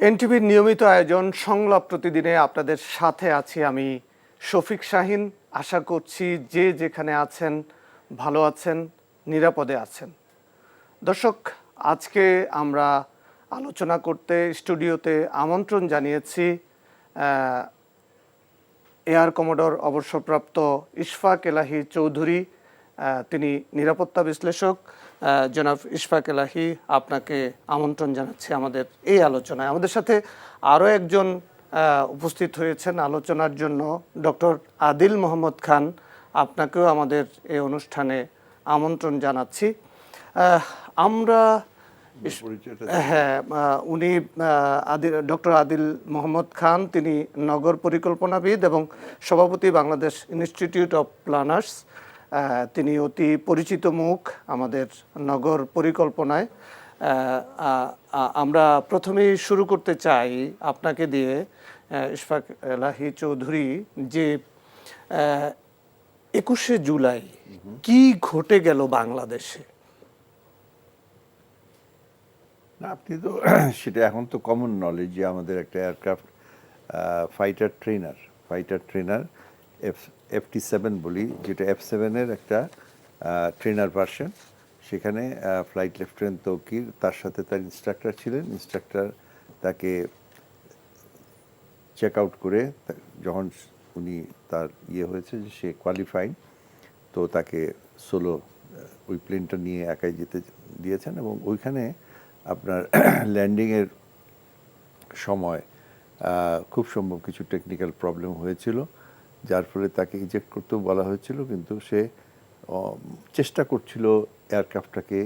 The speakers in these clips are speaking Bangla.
এনটিভির নিয়মিত আয়োজন সংলাপ প্রতিদিনে আপনাদের সাথে আছি আমি শফিক শাহিন। আশা করছি যে যেখানে আছেন ভালো আছেন, নিরাপদে আছেন। দর্শক, আজকে আমরা আলোচনা করতে স্টুডিওতে আমন্ত্রণ জানিয়েছি এয়ার কমোডর অবসরপ্রাপ্ত ইশফাক এলাহী চৌধুরী। তিনি নিরাপত্তা বিশ্লেষক। জনাব ইশফাক এলাহী, আপনাকে আমন্ত্রণ জানাচ্ছি আমাদের এই আলোচনায়। আমাদের সাথে আরও একজন উপস্থিত হয়েছেন আলোচনার জন্য, ডক্টর আদিল মোহাম্মদ খান। আপনাকেও আমাদের এই অনুষ্ঠানে আমন্ত্রণ জানাচ্ছি। আমরা হ্যাঁ, উনি ডক্টর আদিল মোহাম্মদ খান, তিনি নগর পরিকল্পনাবিদ এবং সভাপতি বাংলাদেশ ইনস্টিটিউট অফ প্ল্যানার্স। তিনি অতি পরিচিত মুখ আমাদের নগর পরিকল্পনায়। আমরা প্রথমেই শুরু করতে চাই আপনাকে দিয়ে, ইশফাক এলাহী চৌধুরী, যে 21শে জুলাই কি ঘটে গেল বাংলাদেশে? না, আপনি তো সেটা এখন তো কমন নলেজ যে আমাদের একটা এয়ারক্রাফট ফাইটার ট্রেনার F-7 বলি, যেটা F-7-এর একটা ট্রেনার ভার্সন। সেখানে ফ্লাইট লেফটেন্যান্ট তৌকির, তার সাথে তার ইনস্ট্রাক্টর ছিলেন। ইনস্ট্রাক্টর তাকে চেক আউট করে যখন উনি তার হয়েছে যে সে কোয়ালিফাইড, তো তাকে সোলো ওই প্লেনটা নিয়ে একাই যেতে দিয়েছেন। এবং ওইখানে আপনার ল্যান্ডিংয়ের সময় খুব সম্ভব কিছু টেকনিক্যাল প্রবলেম হয়েছিল, যার ফলে তাকে ইজেক্ট করতেও বলা হয়েছিল, কিন্তু সে চেষ্টা করছিল এয়ারক্রাফটটাকে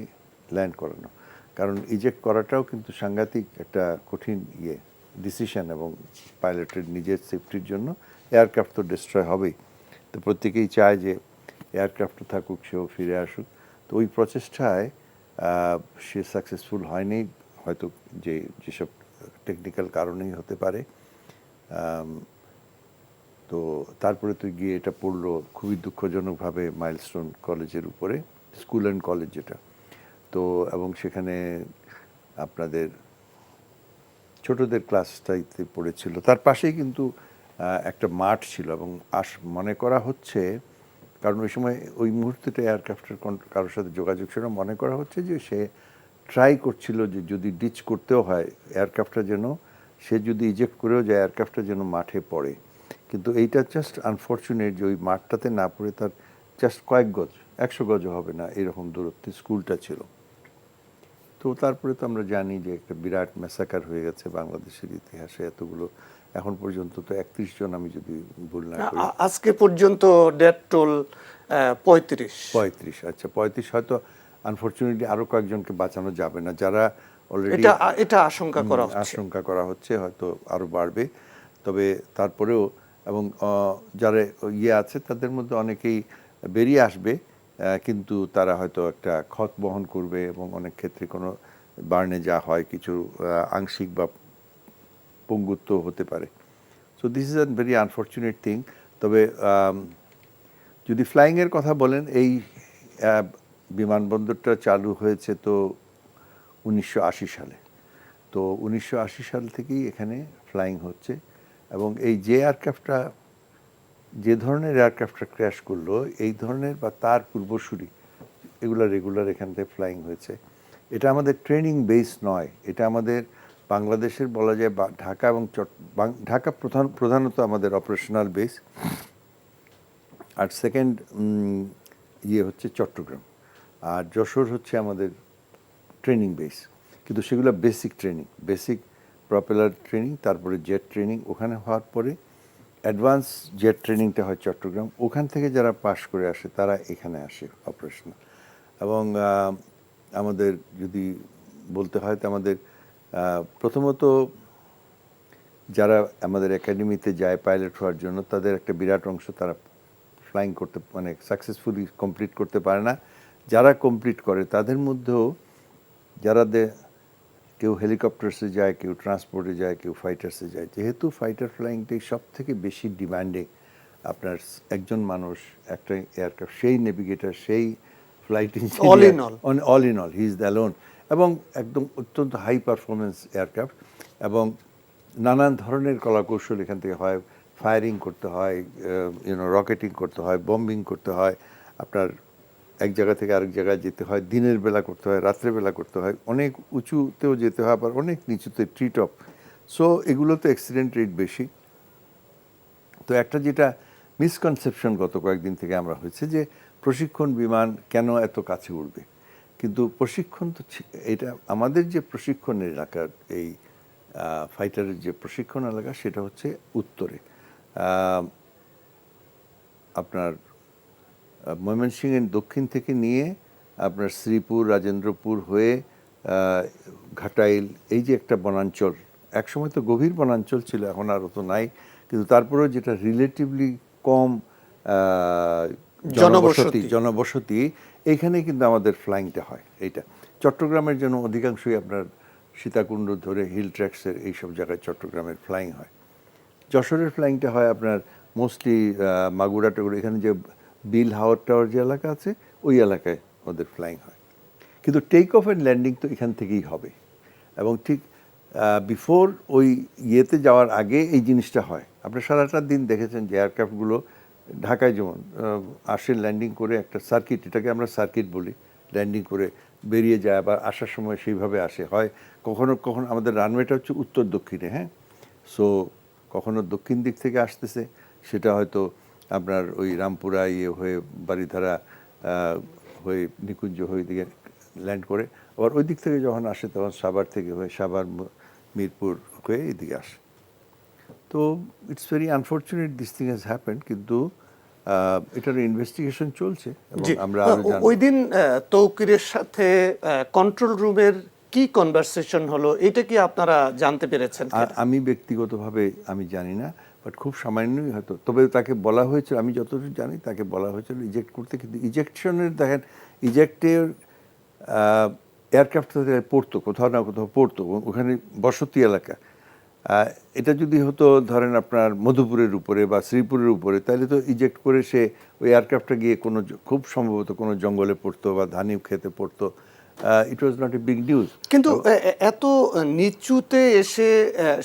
ল্যান্ড করানো। কারণ ইজেক্ট করাটাও কিন্তু সাংঘাতিক একটা কঠিন ডিসিশন, এবং পাইলটের নিজের সেফটির জন্য। এয়ারক্রাফট তো ডিস্ট্রয় হবেই, তো প্রত্যেকেই চায় যে এয়ারক্রাফটও থাকুক, সেও ফিরে আসুক। তো ওই প্রচেষ্টায় সে সাকসেসফুল হয়নি, হয়তো যেসব টেকনিক্যাল কারণেই হতে পারে। তো তারপরে তো গিয়ে এটা পড়লো খুবই দুঃখজনকভাবে মাইলস্টোন কলেজের উপরে, স্কুল অ্যান্ড কলেজ যেটা। তো এবং সেখানে আপনাদের ছোটদের ক্লাসটাইতে পড়েছিল, তার পাশেই কিন্তু একটা মাঠ ছিল। এবং মনে করা হচ্ছে, কারণ ওই সময় ওই মুহূর্তেটা এয়ারক্রাফটের কারোর সাথে যোগাযোগ ছিল, মনে করা হচ্ছে যে সে ট্রাই করছিল যে যদি ডিচ করতেও হয় এয়ারক্রাফটটা যেন, সে যদি ইজেক্ট করেও যায় এয়ারক্রাফটটা যেন মাঠে পড়ে। কিন্তু এইটা জাস্ট আনফর্চুনেট যে ওই মাঠটাতে না পড়ে তার জাস্ট কয়েক গজ, 100 গজও হবে না এরকম দূরত্বে স্কুলটা ছিল। তো তারপরে তো আমরা জানি যে একটা বিরাট ম্যাসাকার হয়ে গেছে বাংলাদেশের ইতিহাসে। এতগুলো এখন পর্যন্ত তো 31 জন, আমি যদি ভুল না করি, আজকে পর্যন্ত ডেথ টোল 35। আচ্ছা 35। হয়তো আনফর্চুনেটলি আরও কয়েকজনকে বাঁচানো যাবে না, যারা অলরেডি এটা আশঙ্কা করা হচ্ছে হয়তো আরও বাড়বে। তবে তারপরেও, এবং যারা আছে তাদের মধ্যে অনেকেই বেরিয়ে আসবে, কিন্তু তারা হয়তো একটা ক্ষত বহন করবে, এবং অনেক ক্ষেত্রে কোনো বার্নে যা হয় কিছু আংশিক বা পঙ্গুত্ব হতে পারে। So this is a very unfortunate thing. তবে যদি ফ্লাইংয়ের কথা বলেন, এই বিমানবন্দরটা চালু হয়েছে তো 1980 সালে। তো 1980 সাল থেকেই এখানে ফ্লাইং হচ্ছে। এবং এই যে ধরনের এয়ারক্রাফটটা ক্র্যাশ করলো, এই ধরনের বা তার পূর্বসূরি এগুলো রেগুলার এখান থেকে ফ্লাইং হয়েছে। এটা আমাদের ট্রেনিং বেস নয়, এটা আমাদের বাংলাদেশের বলা যায় ঢাকা এবং ঢাকা প্রধানত আমাদের অপারেশনাল বেস, আর সেকেন্ড হচ্ছে চট্টগ্রাম, আর যশোর হচ্ছে আমাদের ট্রেনিং বেস। কিন্তু সেগুলো বেসিক প্রপেলার ট্রেনিং, তারপরে জেট ট্রেনিং ওখানে হওয়ার পরে অ্যাডভান্স জেট ট্রেনিংটা হয় চট্টগ্রাম। ওখান থেকে যারা পাশ করে আসে তারা এখানে আসে অপারেশনাল। এবং আমাদের যদি বলতে হয়, তো আমাদের প্রথমত যারা আমাদের একাডেমিতে যায় পাইলট হওয়ার জন্য, তাদের একটা বিরাট অংশ তারা ফ্লাইং করতে সাকসেসফুলি কমপ্লিট করতে পারে না। যারা কমপ্লিট করে তাদের মধ্যেও যারা কেউ হেলিকপ্টার্সে যায়, কেউ ট্রান্সপোর্টে যায়, কেউ ফাইটার্সে যায়। যেহেতু ফাইটার ফ্লাইংটাই সব থেকে বেশি ডিমান্ডিং, আপনার একজন মানুষ একটা এয়ারক্রাফট, সেই নেভিগেটর, সেই flight engineer, all in all he is the alone. এবং একদম অত্যন্ত হাই পারফরমেন্স এয়ারক্রাফট, এবং নানান ধরনের কলাকৌশল এখান থেকে হয়। ফায়ারিং করতে হয়, রকেটিং করতে হয়, বম্বিং করতে হয়, আপনার এক জায়গা থেকে আরেক জায়গায় যেতে হয়, দিনের বেলা করতে হয়, রাত্রেবেলা করতে হয়, অনেক উঁচুতেও যেতে হয়, আবার অনেক নিচুতে ট্রি টপ। সো এগুলোতে অ্যাক্সিডেন্ট রেট বেশি। তো একটা যেটা মিসকনসেপশন গত কয়েকদিন থেকে আমরা হয়েছে যে প্রশিক্ষণ বিমান কেন এত কাছে উড়বে, কিন্তু প্রশিক্ষণ তো এটা আমাদের যে প্রশিক্ষণের এলাকার এই ফাইটারের যে প্রশিক্ষণ এলাকা সেটা হচ্ছে উত্তরে, আপনার ময়মনসিংহের দক্ষিণ থেকে নিয়ে আপনার শ্রীপুর, রাজেন্দ্রপুর হয়ে ঘাটাইল, এই যে একটা বনাঞ্চল, একসময় তো গভীর বনাঞ্চল ছিল, এখন আর তো নাই, কিন্তু তারপরেও যেটা রিলেটিভলি কম জনবসতি, এইখানে কিন্তু আমাদের ফ্লাইংটা হয়। এইটা চট্টগ্রামের জন্য অধিকাংশই আপনার সীতাকুণ্ড ধরে হিল ট্র্যাক্সের এইসব জায়গায় চট্টগ্রামের ফ্লাইং হয়। যশোরের ফ্লাইংটা হয় আপনার মোস্টলি মাগুরা টাগুরা, এখানে যে বিল হাওয়ার টাওয়ার যে এলাকা আছে ওই এলাকায় ওদের ফ্লাইং হয়। কিন্তু টেক অফ অ্যান্ড ল্যান্ডিং তো এখান থেকেই হবে, এবং ঠিক বিফোর ওই ইয়েতে যাওয়ার আগে এই জিনিসটা হয়। আপনি সারাটা দিন দেখেছেন যে এয়ারক্রাফটগুলো ঢাকায় যেমন আসে ল্যান্ডিং করে একটা সার্কিট, এটাকে আমরা সার্কিট বলি, ল্যান্ডিং করে বেরিয়ে যায়, আবার আসার সময় সেইভাবে আসে। হয় কখনো কখনো আমাদের রানওয়েটা হচ্ছে উত্তর দক্ষিণে, হ্যাঁ, সো কখনো দক্ষিণ দিক থেকে আসতেছে, সেটা হয়তো আপনার ওই রামপুরা হয়ে বারিধারা হয়ে নিকুঞ্জ হয়ে দিকে ল্যান্ড করে, আবার ওই দিক থেকে যখন আসে তখন সাভার থেকে হয়ে সাভার মিরপুর হয়ে এদিকে আসে। তো it's very unfortunate this thing has happened, কিন্তু এটার ইনভেস্টিগেশন চলছে এবং আমরা আরো জানব। ওই দিন তৌকিরের সাথে কন্ট্রোল রুমের কি কনভারসেশন হলো, এটা কি আপনারা জানতে পেরেছেন? আমি ব্যক্তিগতভাবে আমি জানি না, বাট খুব সামান্যই হয়তো, তবে তাকে বলা হয়েছিল, আমি যতটুকু জানি তাকে বলা হয়েছিল ইজেক্ট করতে, কিন্তু ইজেকশনের দেখেন ইজেক্টের এয়ারক্রাফট পড়তো কোথাও না কোথাও পড়তো, ওখানে বসতি এলাকা। এটা যদি হতো ধরেন আপনার মধুপুরের উপরে বা শ্রীপুরের উপরে, তাহলে তো ইজেক্ট করে সে ওই এয়ারক্রাফটটা গিয়ে কোনো খুব সম্ভবত কোনো জঙ্গলে পড়তো বা ধানি খেতে পড়তো। It was not a big news. কিন্তু এত নিচুতে এসে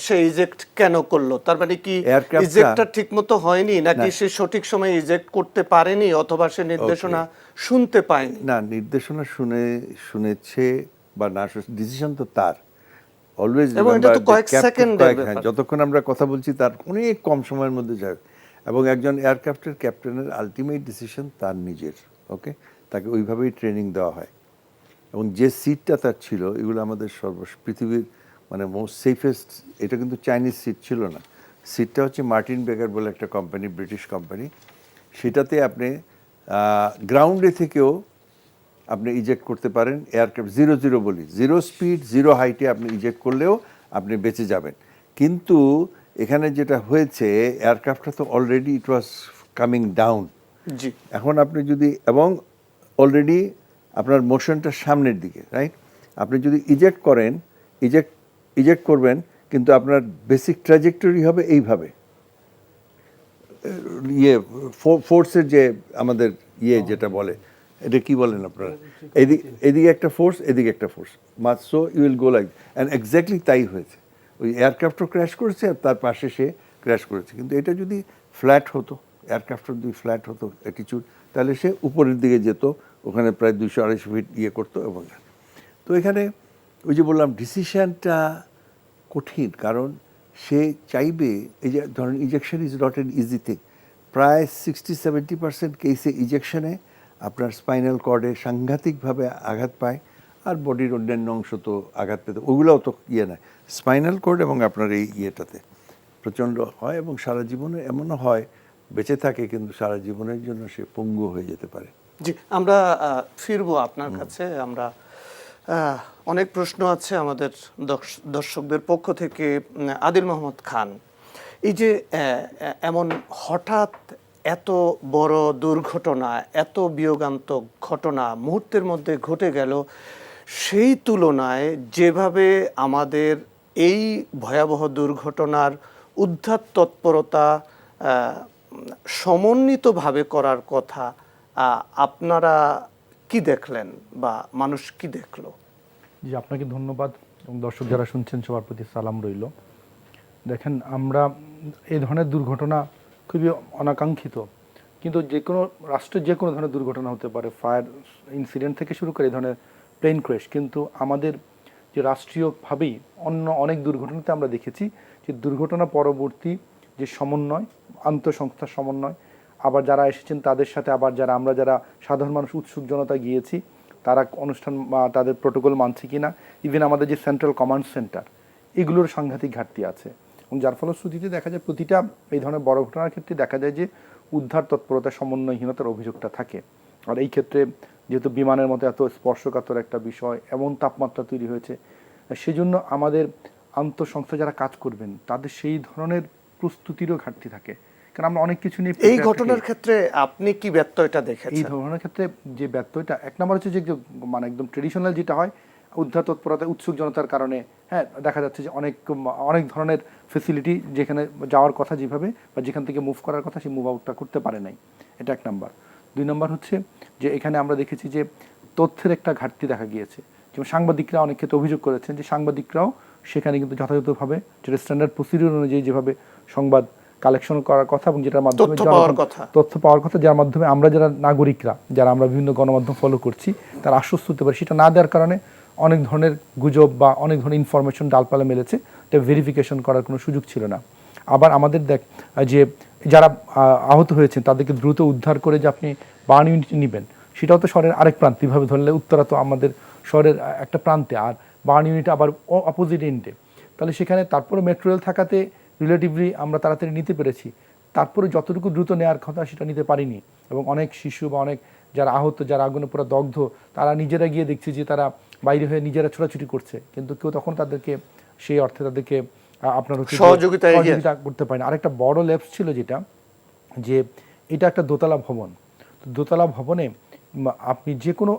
সে ইজেক্ট কেন করলো? তার মানে কি ইজেক্টটা ঠিকমতো হয়নি, নাকি সে সঠিক সময়ে ইজেক্ট করতে পারেনি, অথবা সে নির্দেশনা শুনতে পায়নি? না, নির্দেশনা শুনেছে বা না, ডিসিশন তো তার। অলওয়েজ যতক্ষণ আমরা কথা বলছি তার অনেক কম সময়ের মধ্যে যায়, এবং একজন এয়ারক্রাফটের ক্যাপ্টেনের আলটিমেট ডিসিশন তার নিজের। ওকে, তাকে ওইভাবেই ট্রেনিং দেওয়া হয়, এবং যে সিটটা তার ছিল, এগুলো আমাদের পৃথিবীর মানে মোস্ট সেফেস্ট, এটা কিন্তু চাইনিজ সিট ছিল না, সিটটা হচ্ছে মার্টিন বেকার বলে একটা কোম্পানি, ব্রিটিশ কোম্পানি। সেটাতে আপনি গ্রাউন্ডে থেকেও আপনি ইজেক্ট করতে পারেন, এয়ারক্রাফট 0-0 বলি, 0 স্পিড 0 হাইটে আপনি ইজেক্ট করলেও আপনি বেঁচে যাবেন। কিন্তু এখানে যেটা হয়েছে, এয়ারক্রাফটটা তো already it was coming down. জি, এখন আপনি যদি, এবং অলরেডি আপনার মোশনটা সামনের দিকে, রাইট, আপনি যদি ইজেক্ট করেন, ইজেক্ট করবেন, কিন্তু আপনার বেসিক ট্র্যাজেক্টরি হবে এইভাবে, ফোর্সের যে আমাদের যেটা বলে, এটা কি বলেন আপনারা, এদিকে একটা ফোর্স, এদিকে একটা force, mass, so you will go like, and exactly তাই হয়েছে। ওই এয়ারক্রাফটও ক্র্যাশ করেছে আর তার পাশে সে ক্র্যাশ করেছে। কিন্তু এটা যদি ফ্ল্যাট হতো, এয়ারক্রাফটটা যদি ফ্ল্যাট হতো অ্যাটিচিউড, তাহলে সে উপরের দিকে যেত, ওখানে প্রায় 200-250 ফিট করতো। এবং তো এখানে ওই যে বললাম ডিসিশনটা কঠিন, কারণ সে চাইবে, এই যে ধরেন ejection is not an easy thing, প্রায় 60-70% কেসে ইজেকশনে আপনার স্পাইনাল কর্ডে সাংঘাতিকভাবে আঘাত পায়, আর বডির অন্যান্য অংশ তো আঘাত পেতে, ওগুলোও তো নয়, স্পাইনাল কর্ড এবং আপনার এই ইয়েটাতে প্রচণ্ড হয়, এবং সারা জীবনে এমনও হয় বেঁচে থাকে, কিন্তু সারা জীবনের জন্য সে পঙ্গু হয়ে যেতে পারে। জি, আমরা ফিরবো আপনার কাছে। আমরা অনেক প্রশ্ন আছে আমাদের দর্শকদের পক্ষ থেকে। আদিল মোহাম্মদ খান, এই যে এমন হঠাৎ এত বড় দুর্ঘটনা, এত বিয়োগান্তক ঘটনা মুহূর্তের মধ্যে ঘটে গেল, সেই তুলনায় যেভাবে আমাদের এই ভয়াবহ দুর্ঘটনার উদ্ধার তৎপরতা সমন্বিতভাবে করার কথা, আপনারা কি দেখলেন বা মানুষ কি দেখলো? জি, আপনাকে ধন্যবাদ এবং দর্শক যারা শুনছেন সবার প্রতি সালাম রইল। দেখেন, আমরা এই ধরনের দুর্ঘটনা খুবই অনাকাঙ্ক্ষিত, কিন্তু যে কোনো রাষ্ট্রের যে কোনো ধরনের দুর্ঘটনা হতে পারে, ফায়ার ইনসিডেন্ট থেকে শুরু করে এই ধরনের প্লেন ক্র্যাশ, কিন্তু আমাদের যে রাষ্ট্রীয়ভাবেই অন্য অনেক দুর্ঘটনাতে আমরা দেখেছি যে দুর্ঘটনা পরবর্তী যে সমন্বয়, আন্তঃসংস্থার সমন্বয়, আবার যারা এসেছেন তাদের সাথে আবার আমরা যারা সাধারণ মানুষ উৎসুক জনতা গিয়েছি, তারা অনুষ্ঠান বা তাদের প্রোটোকল মানছে কিনা, ইভেন আমাদের যে সেন্ট্রাল কমান্ড সেন্টার, এগুলোর সাংঘাতিক ঘাটতি আছে। এবং যার ফলশ্রুতিতে দেখা যায় প্রতিটা এই ধরনের বড় ঘটনার ক্ষেত্রে দেখা যায় যে উদ্ধার তৎপরতা সমন্বয়হীনতার অভিযোগটা থাকে। আর এই ক্ষেত্রে যেহেতু বিমানের মতো এত স্পর্শকাতর একটা বিষয়, এমন তাপমাত্রা তৈরি হয়েছে, সেজন্য আমাদের আন্তঃসংস্থা যারা কাজ করবেন তাদের সেই ধরনের প্রস্তুতিরও ঘাটতি থাকে। কারণ আমরা অনেক কিছু নিয়ে এই ঘটনার ক্ষেত্রে আপনি কি ব্যত্যয়টা এই দেখেছেন? ধরনের ক্ষেত্রে যে ব্যত্যয়টা, এক নম্বর হচ্ছে যে মানে একদম ট্রেডিশনাল যেটা হয়, উদ্ধার তৎপরতা উৎসুক জনতার কারণে দেখা যাচ্ছে যে অনেক ধরনের ফেসিলিটি যেখানে যাওয়ার কথা যেভাবে বা যেখান থেকে মুভ করার কথা সেই মুভ আউটটা করতে পারে নাই। এটা এক নাম্বার। দুই নম্বর হচ্ছে যে এখানে আমরা দেখেছি যে তথ্যের একটা ঘাটতি দেখা গিয়েছে। যেমন সাংবাদিকরা অনেক ক্ষেত্রে অভিযোগ করেছেন যে সাংবাদিকরাও সেখানে কিন্তু যথাযথভাবে যেটা স্ট্যান্ডার্ড প্রসিডিউর অনুযায়ী যেভাবে সংবাদ কালেকশন করার কথা এবং যেটার মাধ্যমে তথ্য পাওয়ার কথা, যার মাধ্যমে আমরা যারা নাগরিকরা, যারা আমরা বিভিন্ন গণমাধ্যম ফলো করছি, তারা আশ্বস্ত হতে পারে, সেটা না দেওয়ার কারণে অনেক ধরনের গুজব বা অনেক ধরনের ইনফরমেশন ডালপালা মেলেছে, এটা ভেরিফিকেশন করার কোনো সুযোগ ছিল না। আবার আমাদের যে যারা আহত হয়েছেন তাদেরকে দ্রুত উদ্ধার করে যে আপনি বার্ন ইউনিট নেবেন, সেটাও তো শহরের আরেক প্রান্তে, এভাবে ধরলে উত্তরা তো আমাদের শহরের একটা প্রান্তে, আর বার্ন ইউনিট আবার অপোজিট এন্ডে, তাহলে সেখানে তারপরে মেট্রো রেল থাকাতে রিলেটিভলি আমরা তাড়াতাড়ি নিতে পেরেছি। তারপরে যতটুকু দ্রুত নেওয়ার কথা সেটা নিতে পারিনি, এবং অনেক শিশু বা অনেক যারা আহত, যারা আগুনে পুরো দগ্ধ, তারা নিজেরা গিয়ে দেখছি যে তারা বাইরে হয়ে নিজেরা ছোটাছুটি করছে, কিন্তু কেউ তখন তাদেরকে সেই অর্থে তাদেরকে আপনার হচ্ছে সহযোগিতা করতে পারে না। আরেকটা বড় ল্যাপস ছিল যেটা, যে এটা একটা দোতলা ভবন। দোতলা ভবনে আপনি যে কোনো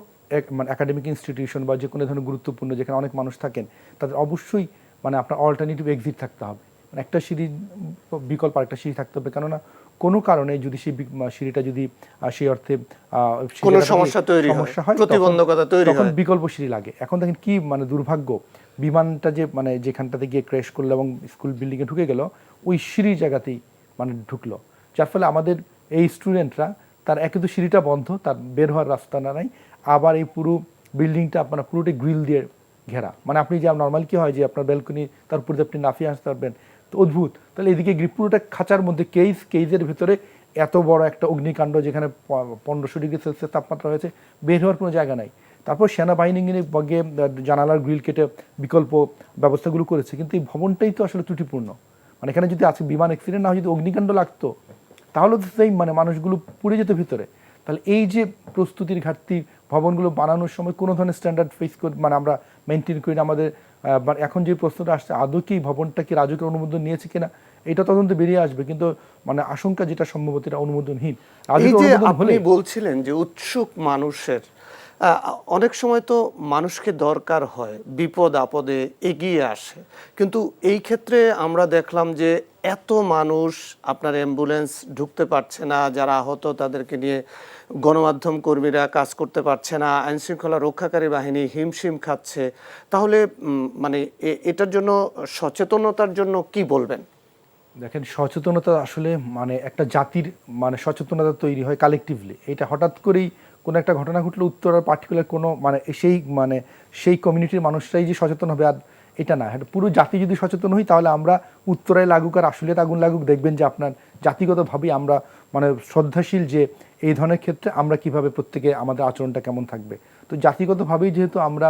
মানে একাডেমিক ইনস্টিটিউশন বা যে কোনো ধরনের গুরুত্বপূর্ণ যেখানে অনেক মানুষ থাকেন, তাদের অবশ্যই মানে আপনার অল্টারনেটিভ এক্সিট থাকতে হবে, মানে একটা সিঁড়ি বিকল্প আরেকটা সিঁড়ি থাকতে হবে। কেননা কোনো কারণে যদি সেই সিঁড়িটা যদি সেই অর্থে কোনো সমস্যা হয়, প্রতিবন্ধকতা তৈরি হয়, তখন বিকল্প সিঁড়ি লাগে। এখন দেখেন কি মানে দুর্ভাগ্য, বিমানটা যে মানে যেখানটাতে গিয়ে ক্র্যাশ করলো এবং স্কুল বিল্ডিংয়ে ঢুকে গেল, ওই সিঁড়ির জায়গাতেই মানে ঢুকলো, যার ফলে আমাদের এই স্টুডেন্টরা তার একে তো সিঁড়িটা বন্ধ, তার বের হওয়ার রাস্তা না নাই, আবার এই পুরো বিল্ডিংটা আপনার পুরোটাই গ্রিল দিয়ে ঘেরা। মানে আপনি যে নর্মাল কি হয় যে আপনার ব্যালকনি, তার উপরে আপনি নাফিয়ে আসতে পারবেন, তো অদ্ভুত। তাহলে এদিকে পুরোটা খাঁচার মধ্যে কেজের ভিতরে এত বড় একটা অগ্নিকাণ্ড, যেখানে 1500 ডিগ্রি সেলসিয়াস তাপমাত্রা হয়েছে, বের হওয়ার কোনো জায়গা নাই। তারপর সেনাবাহিনী গিয়ে জানালার গ্রিল কেটে বিকল্প ব্যবস্থাগুলো করেছে, কিন্তু এই ভবনটাই তো আসলে ত্রুটিপূর্ণ। মানে এখানে যদি আজকে বিমান অ্যাক্সিডেন্ট না হয়, যদি অগ্নিকাণ্ড লাগতো, তাহলে তো সেই মানে মানুষগুলো পুড়ে যেত ভিতরে। তাহলে এই যে প্রস্তুতির ঘাটতি, ভবনগুলো বানানোর সময় কোনো ধরনের স্ট্যান্ডার্ড মানে আমরা মেনটেন করি না। আমাদের এখন যে প্রশ্নটা আসছে, আদৌ কি ভবনটা কি রাজুকের অনুমোদন নিয়েছে কিনা, এটা তদন্ত বেরিয়ে আসবে, কিন্তু মানে আশঙ্কা যেটা সম্ভবত এটা অনুমোদনহীন। আপনি বলছিলেন যে উৎসুক মানুষের অনেক সময় তো মানুষকে দরকার হয়, বিপদ আপদে এগিয়ে আসে, কিন্তু এই ক্ষেত্রে আমরা দেখলাম যে এত মানুষ, আপনার অ্যাম্বুলেন্স ঢুকতে পারছে না, যারা আহত তাদেরকে নিয়ে গণমাধ্যম কর্মীরা কাজ করতে পারছে না, আইনশৃঙ্খলা রক্ষাকারী বাহিনী হিমশিম খাচ্ছে। তাহলে মানে এটার জন্য সচেতনতার জন্য কি বলবেন? দেখেন, সচেতনতা আসলে মানে একটা জাতির মানে সচেতনতা তৈরি হয় কালেকটিভলি। এটা হঠাৎ করেই কোনো একটা ঘটনা ঘটলে উত্তরার পার্টিকুলার কোনো মানে সেই কমিউনিটির মানুষরাই যে সচেতন হবে আর এটা না, পুরো জাতি যদি সচেতন হই, তাহলে আমরা উত্তরায় লাগুক আর আশুলিয়াতে আগুন লাগুক, দেখবেন যে আপনার জাতিগতভাবেই আমরা মানে শ্রদ্ধাশীল যে এই ধরনের ক্ষেত্রে আমরা কিভাবে প্রত্যেকে আমাদের আচরণটা কেমন থাকবে। তো জাতিগতভাবেই যেহেতু আমরা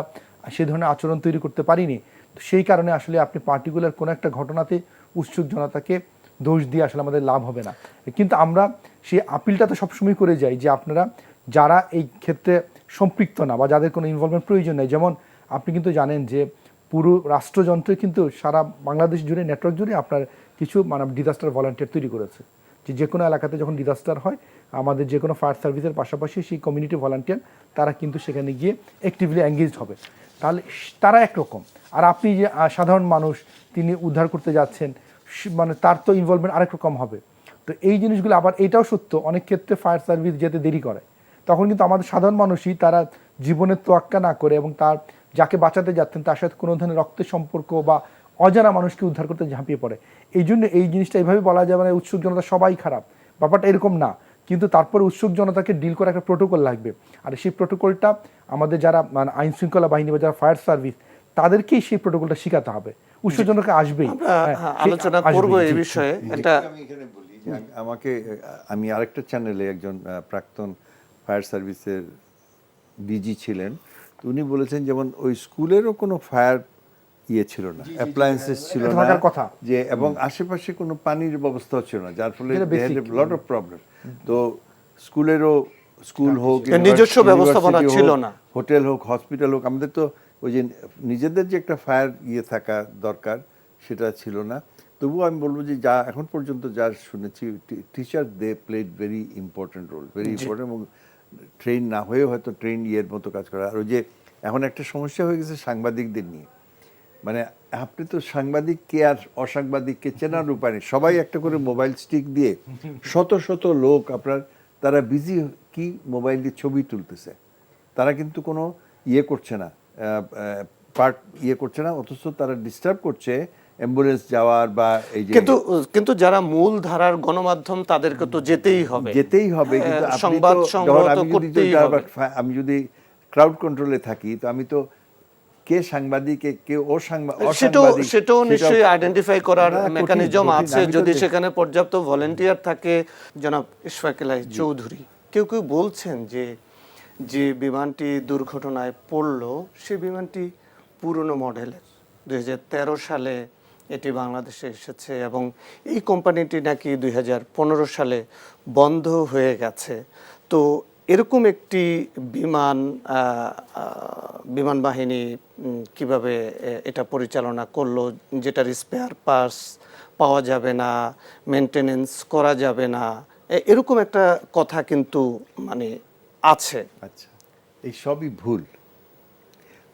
সেই ধরনের আচরণ তৈরি করতে পারিনি, তো সেই কারণে আসলে আপনি পার্টিকুলার কোনো একটা ঘটনাতে উৎসুক জনতাকে দোষ দিয়ে আসলে আমাদের লাভ হবে না। কিন্তু আমরা সেই আপিলটা তো সবসময় করে যাই যে আপনারা যারা এই ক্ষেত্রে সম্পৃক্ত না বা যাদের কোনো ইনভলভমেন্ট প্রয়োজন নেই, যেমন আপনি কিন্তু জানেন যে পুরো রাষ্ট্রযন্ত্রে কিন্তু সারা বাংলাদেশ জুড়ে নেটওয়ার্ক জুড়ে আপনার কিছু মানে ডিজাস্টার ভলান্টিয়ার তৈরি করেছে, যে কোনো এলাকাতে যখন ডিজাস্টার হয়, আমাদের যে কোনো ফায়ার সার্ভিসের পাশাপাশি সেই কমিউনিটি ভলান্টিয়ার তারা কিন্তু সেখানে গিয়ে অ্যাক্টিভলি এঙ্গেজড হবে। তাহলে তারা একরকম, আর আপনি যে সাধারণ মানুষ তিনি উদ্ধার করতে যাচ্ছেন, মানে তার তো ইনভলভমেন্ট আরেক রকম হবে। তো এই জিনিসগুলো আবার এটাও সত্য, অনেক ক্ষেত্রে ফায়ার সার্ভিস যেতে দেরি করে, তখন কিন্তু আমাদের সাধারণ মানুষই তারা জীবনের তোয়াক্কা না করে এবং তার যাকে বাঁচাতে যাচ্ছেন তার সাথে কোনো ধরনের রক্তের সম্পর্ক বা অজানা মানুষকে উদ্ধার করতে ঝাঁপিয়ে পড়ে। এই জন্য এই জিনিসটা এইভাবে বলা যাবে না উৎসুক জনতা সবাই খারাপ, ব্যাপারটা এরকম না। কিন্তু তারপরে উৎসুক জনতাকে ডিল করে একটা প্রোটোকল লাগবে, আর সেই প্রোটোকলটা আমাদের যারা মানে আইন শৃঙ্খলা বাহিনী বা যারা ফায়ার সার্ভিস তাদেরকেই সেই প্রোটোকলটা শেখাতে হবে। উৎসুক জনতা আসবেই, আমরা আলোচনা করব এই বিষয়ে। একটা আমি এখানে বলি যে আমাকে আমি আরেকটা চ্যানেলে একজন প্রাক্তন ফায়ার সার্ভিসের ডিজি ছিলেন, তো উনি বলেছেন যেমন ওই স্কুলেরও কোনো ফায়ার ছিল না, অ্যাপ্লায়েন্সেস ছিল এটা না, থাকার কথা। যে এবং আশেপাশে কোনো পানির ব্যবস্থাও ছিল না, যার ফলে যেটা basic। Lot of problem. তো স্কুলেরও স্কুল হোক, নিজস্ব ব্যবস্থাপনা ছিল না, হোটেল হোক, হসপিটাল হোক, আমাদের তো ওই যে নিজেদের যে একটা ফায়ার থাকা দরকার সেটা ছিল না। তবুও আমি বলবো যে যা এখন পর্যন্ত যা শুনেছি, teacher they played very important role, very important, এবং ট্রেন না হয়ে হয়তো ট্রেন মতো কাজ করা। আর ওই যে এখন একটা সমস্যা হয়ে গেছে সাংবাদিকদের নিয়ে, মানে আপনি তো সাংবাদিককে আর অসাংবাদিককে চেনার উপায় নেই, সবাই একটা করে মোবাইল স্টিক দিয়ে শত শত লোক আপনার তারা বিজি কি মোবাইল দিয়ে ছবি তুলতেছে, তারা কিন্তু কোনো করছে না, পার্ট করছে না, অথচ তারা ডিস্টার্ব করছে অ্যাম্বুলেন্স যাওয়ার বা এই যে কিন্তু যারা মূল ধারার গণমাধ্যম তাদেরকে তো যেতেই হবে, কিন্তু আপনি সংবাদ তো সংগ্রহ তো আমি যদি করতেই হবে। আমি যদি ক্রাউড কন্ট্রোলে থাকি, তো আমি তো কে সাংবাদিক কে সেটাও নিশ্চয়ই আইডেন্টিফাই করার কঠিন, মেকানিজম কঠিন। আছে, আমি তো যদি সেখানে পর্যাপ্ত ভলেন্টিয়ার থাকে। জনাব ইশফাক এলাহি চৌধুরী, কেউ কেউ বলছেন যে যে বিমানটি দুর্ঘটনায় পড়লো সে বিমানটি পুরনো মডেলের, 2013 সালে এটি বাংলাদেশে এসেছে এবং এই কোম্পানিটি নাকি 2015 সালে বন্ধ হয়ে গেছে। তো এরকম একটি বিমান বাহিনী কিভাবে এটা পরিচালনা করলো, যেটার স্পেয়ার পার্টস পাওয়া যাবে না, মেনটেনেন্স করা যাবে না, এরকম একটা কথা কিন্তু মানে আছে। আচ্ছা, এই সবই ভুল।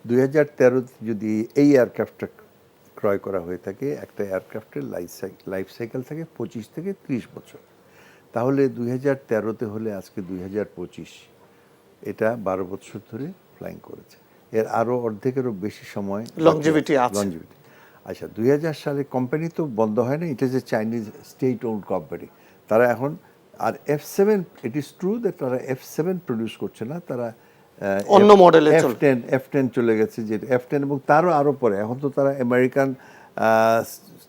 2013 যদি এই এয়ারক্রাফটটা ক্রয় করা হয়ে থাকে, একটা এয়ারক্রাফটের লাইফ সাইকেল থাকে 25 থেকে 30 বছর, তাহলে 2013-তে হলে আজকে 2025, এটা 12 বছর ধরে ফ্লাইং করেছে। এর আরও অর্ধেকেরও বেশি সময় লংজিভিটি আছে। আচ্ছা, 2000 সালে কোম্পানি তো বন্ধ হয় না, এটা যে চাইনিজ স্টেট ওন কোম্পানি, তারা এখন আর F7, it is true that তারা F7 প্রডিউস করছে না, তারা অন্য মডেলে F10 চলে গেছে, যে F10 এবং তারও আরও পরে। এখন তো তারা আমেরিকান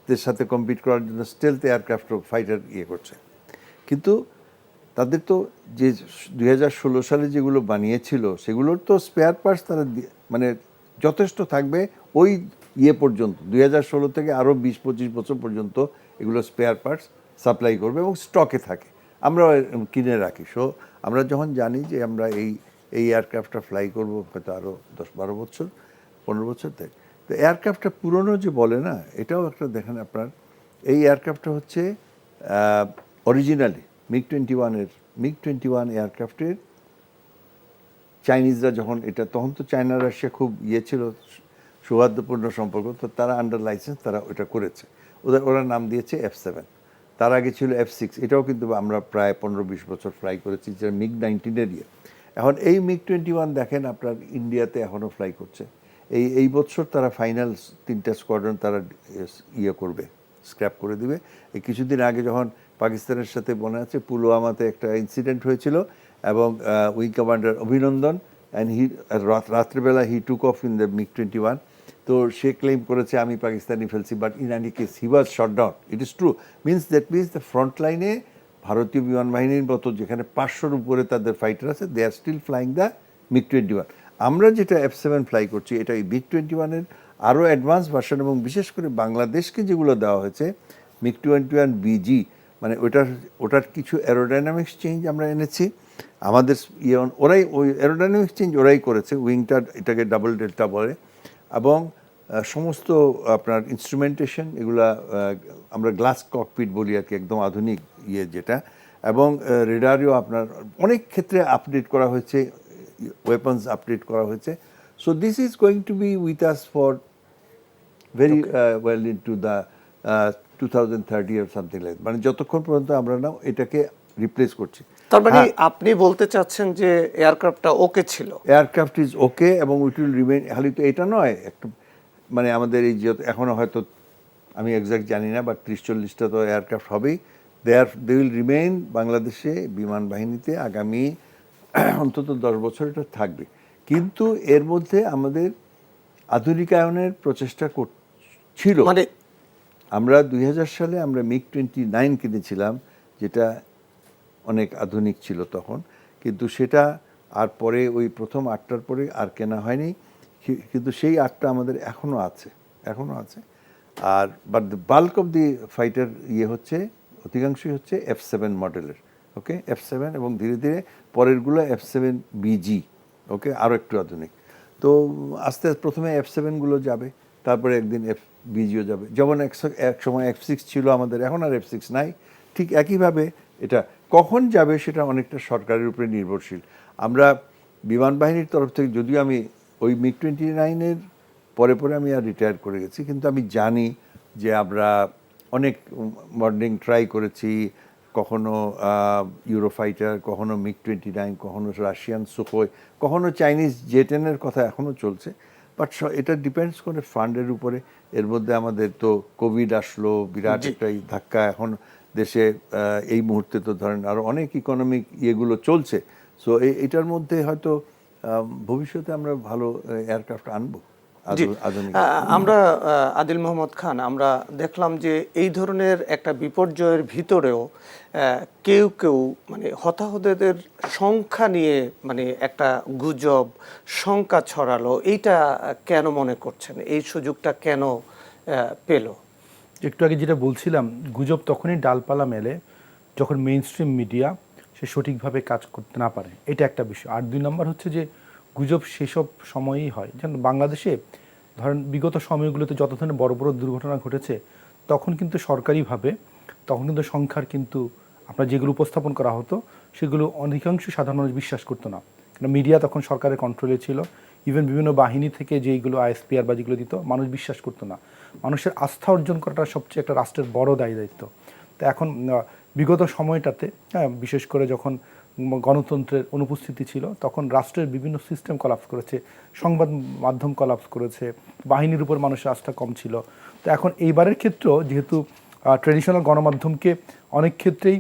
দের সাথে কম্পিট করার জন্য স্টেলথ এয়ারক্রাফট ফাইটার করছে। কিন্তু তাদের তো যে 2016 সালে যেগুলো বানিয়েছিল সেগুলোর তো স্পেয়ার পার্টস তারা মানে যথেষ্ট থাকবে ওই পর্যন্ত, 2016 থেকে আরও 20-25 বছর পর্যন্ত এগুলো স্পেয়ার পার্টস সাপ্লাই করবে এবং স্টকে থাকে, আমরা কিনে রাখি। সো আমরা যখন জানি যে আমরা এই এয়ারক্রাফটটা ফ্লাই করবো হয়তো আরও 10-12 বছর 15 বছর থেকে, তো এয়ারক্রাফটটা পুরনো যে বলে না, এটাও একটা দেখেন আপনার, এই এয়ারক্রাফটটা হচ্ছে অরিজিনালি মিগ-21 এয়ারক্রাফটের চাইনিজরা যখন এটা, তখন তো চায়না রাশিয়া খুব ছিল সৌহার্দ্যপূর্ণ সম্পর্ক, তো তারা আন্ডার লাইসেন্স তারা ওটা করেছে, ওরা নাম দিয়েছে F7। তার আগে ছিল F6, এটাও কিন্তু আমরা প্রায় 15-20 বছর ফ্লাই করেছি, যেটা মিগ-19-এর এখন এই মিগ-21 দেখেন আপনার ইন্ডিয়াতে এখনও ফ্লাই করছে। এই বছর তারা ফাইনাল 3টা স্কোয়াড্রন তারা করবে, স্ক্র্যাপ করে দিবে। এই কিছুদিন আগে যখন পাকিস্তানের সাথে মনে আছে পুলওয়ামাতে একটা ইনসিডেন্ট হয়েছিল, এবং উইং কমান্ডার অভিনন্দন অ্যান্ড রাত্রেবেলা হি টুক অফ ইন দ্য মিগ-21, তো সে ক্লেম করেছে আমি পাকিস্তানি ফেলছি, but in any case he was shot down. It is true, that means the front লাইনে ভারতীয় বিমান বাহিনীর মতো যেখানে 500-র উপরে তাদের ফাইটার আছে, দে আর স্টিল ফ্লাইং দ্য মিগ-21। আমরা যেটা F7 ফ্লাই করছি, এটা এই মিগ-21-এর আরও অ্যাডভান্স ভার্সন, এবং বিশেষ করে বাংলাদেশকে যেগুলো দেওয়া হয়েছে মিগ-21BG, মানে ওটার কিছু অ্যারোডাইনামিক্স চেঞ্জ আমরা এনেছি আমাদের ওরাই ওই অ্যারোডাইনামিক্স চেঞ্জ ওরাই করেছে, উইংটা এটাকে ডাবল ডেল্টা বলে, এবং সমস্ত আপনার ইনস্ট্রুমেন্টেশন এগুলা আমরা গ্লাস ককপিট বলি আর কি, একদম আধুনিক যেটা, এবং রেডারিও আপনার অনেক ক্ষেত্রে আপডেট করা হয়েছে, ওয়েপন্স আপডেট করা হয়েছে। So this is going two B with us for very well in to the 2030 or something like that, মানে যতক্ষণ পর্যন্ত আমরা না এটাকে রিপ্লেস করছি। তার মানে আপনি বলতে চাচ্ছেন যে এয়ারক্রাফটটা ওকে ছিল? এয়ারক্রাফট ইজ ওকে এবং উইট উইল রিমেইন। খালি তো এটা নয়, একটা মানে আমাদের এই যে এখনো হয়তো আমি এক্সাক্ট জানি না, বাট 30-40টা তো এয়ারক্রাফট হবেই। দে উইল রিমেইন বাংলাদেশে বিমান বাহিনীতে আগামী অন্তত 10 বছর এটা থাকবে। কিন্তু এর মধ্যে আমাদের আধুনিকায়নের প্রচেষ্টা ছিল। মানে আমরা 2000 সালে আমরা MiG-29 কিনেছিলাম, যেটা অনেক আধুনিক ছিল তখন, কিন্তু সেটা আর পরে ওই প্রথম 8টার পরে আর কেনা হয়নি। কিন্তু সেই 8টা আমাদের এখনো আছে। আর but the bulk of the fighter হচ্ছে অধিকাংশই হচ্ছে F7 মডেলের। ওকে, F7 এবং ধীরে ধীরে পরেরগুলো F7BG। ওকে, আরও একটু আধুনিক। তো আস্তে আস্তে প্রথমে F7গুলো যাবে, তারপরে একদিন FBGও যাবে। যেমন এক সময় F6 ছিল আমাদের, এখন আর F6 নাই। ঠিক একইভাবে এটা কখন যাবে সেটা অনেকটা সরকারের উপরে নির্ভরশীল। আমরা বিমান বাহিনীর তরফ থেকে, যদিও আমি ওই MiG-29-এর পরে আমি আর রিটায়ার করে গেছি, কিন্তু আমি জানি যে আমরা অনেক মডেলিং ট্রাই করেছি। কখনো ইউরোফাইটার, কখনো MiG-29, কখনো রাশিয়ান সুখোই, কখনো চাইনিজ জে-10-এর কথা এখনও চলছে। বাট এটা ডিপেন্ডস করে ফান্ডের উপরে। এর মধ্যে আমাদের তো কোভিড আসলো, বিরাট একটা ধাক্কা। এখন দেশে এই মুহূর্তে তো ধরেন আরও অনেক ইকোনমিক ইয়েগুলো চলছে। সো এটার মধ্যে হয়তো ভবিষ্যতে আমরা ভালো এয়ারক্রাফট আনবো আধুনিক। আমরা আদিল মোহাম্মদ খান, আমরা দেখলাম যে এই ধরনের একটা বিপর্যয়ের ভিতরেও কেউ কেউ মানে হতাহতদের সংখ্যা নিয়ে মানে একটা গুজব, শঙ্কা ছড়ালো। এইটা কেন মনে করছেন? এই সুযোগটা কেন পেল? একটু আগে যেটা বলছিলাম, গুজব তখনই ডালপালা মেলে যখন মেইন স্ট্রিম মিডিয়া সে সঠিকভাবে কাজ করতে না পারে। এটা একটা বিষয়। আর 2 নম্বর হচ্ছে যে গুজব সেসব সময়ই হয়। যেন বাংলাদেশে ধরেন বিগত সময়গুলোতে যত ধরনের বড় বড় দুর্ঘটনা ঘটেছে, তখন কিন্তু সরকারিভাবে তখন কিন্তু সংখ্যার কিন্তু আপনার যেগুলো উপস্থাপন করা হতো সেগুলো অধিকাংশ সাধারণ মানুষ বিশ্বাস করতো না। কারণ মিডিয়া তখন সরকারের কন্ট্রোলে ছিল। ইভেন বিভিন্ন বাহিনী থেকে যেইগুলো ISPR বা যেগুলো দিত, মানুষ বিশ্বাস করতো না। মানুষের আস্থা অর্জন করাটা সবচেয়ে একটা রাষ্ট্রের বড় দায়িত্ব। তো এখন বিগত সময়টাতে বিশেষ করে যখন গণতন্ত্রের অনুপস্থিতি ছিল, তখন রাষ্ট্রের বিভিন্ন সিস্টেম কলাপস করেছে, সংবাদ মাধ্যম কলাপস করেছে, বাহিনীর উপর মানুষের আস্থা কম ছিল। তো এখন এইবারের ক্ষেত্রেও যেহেতু ট্রেডিশনাল গণমাধ্যমকে অনেক ক্ষেত্রেই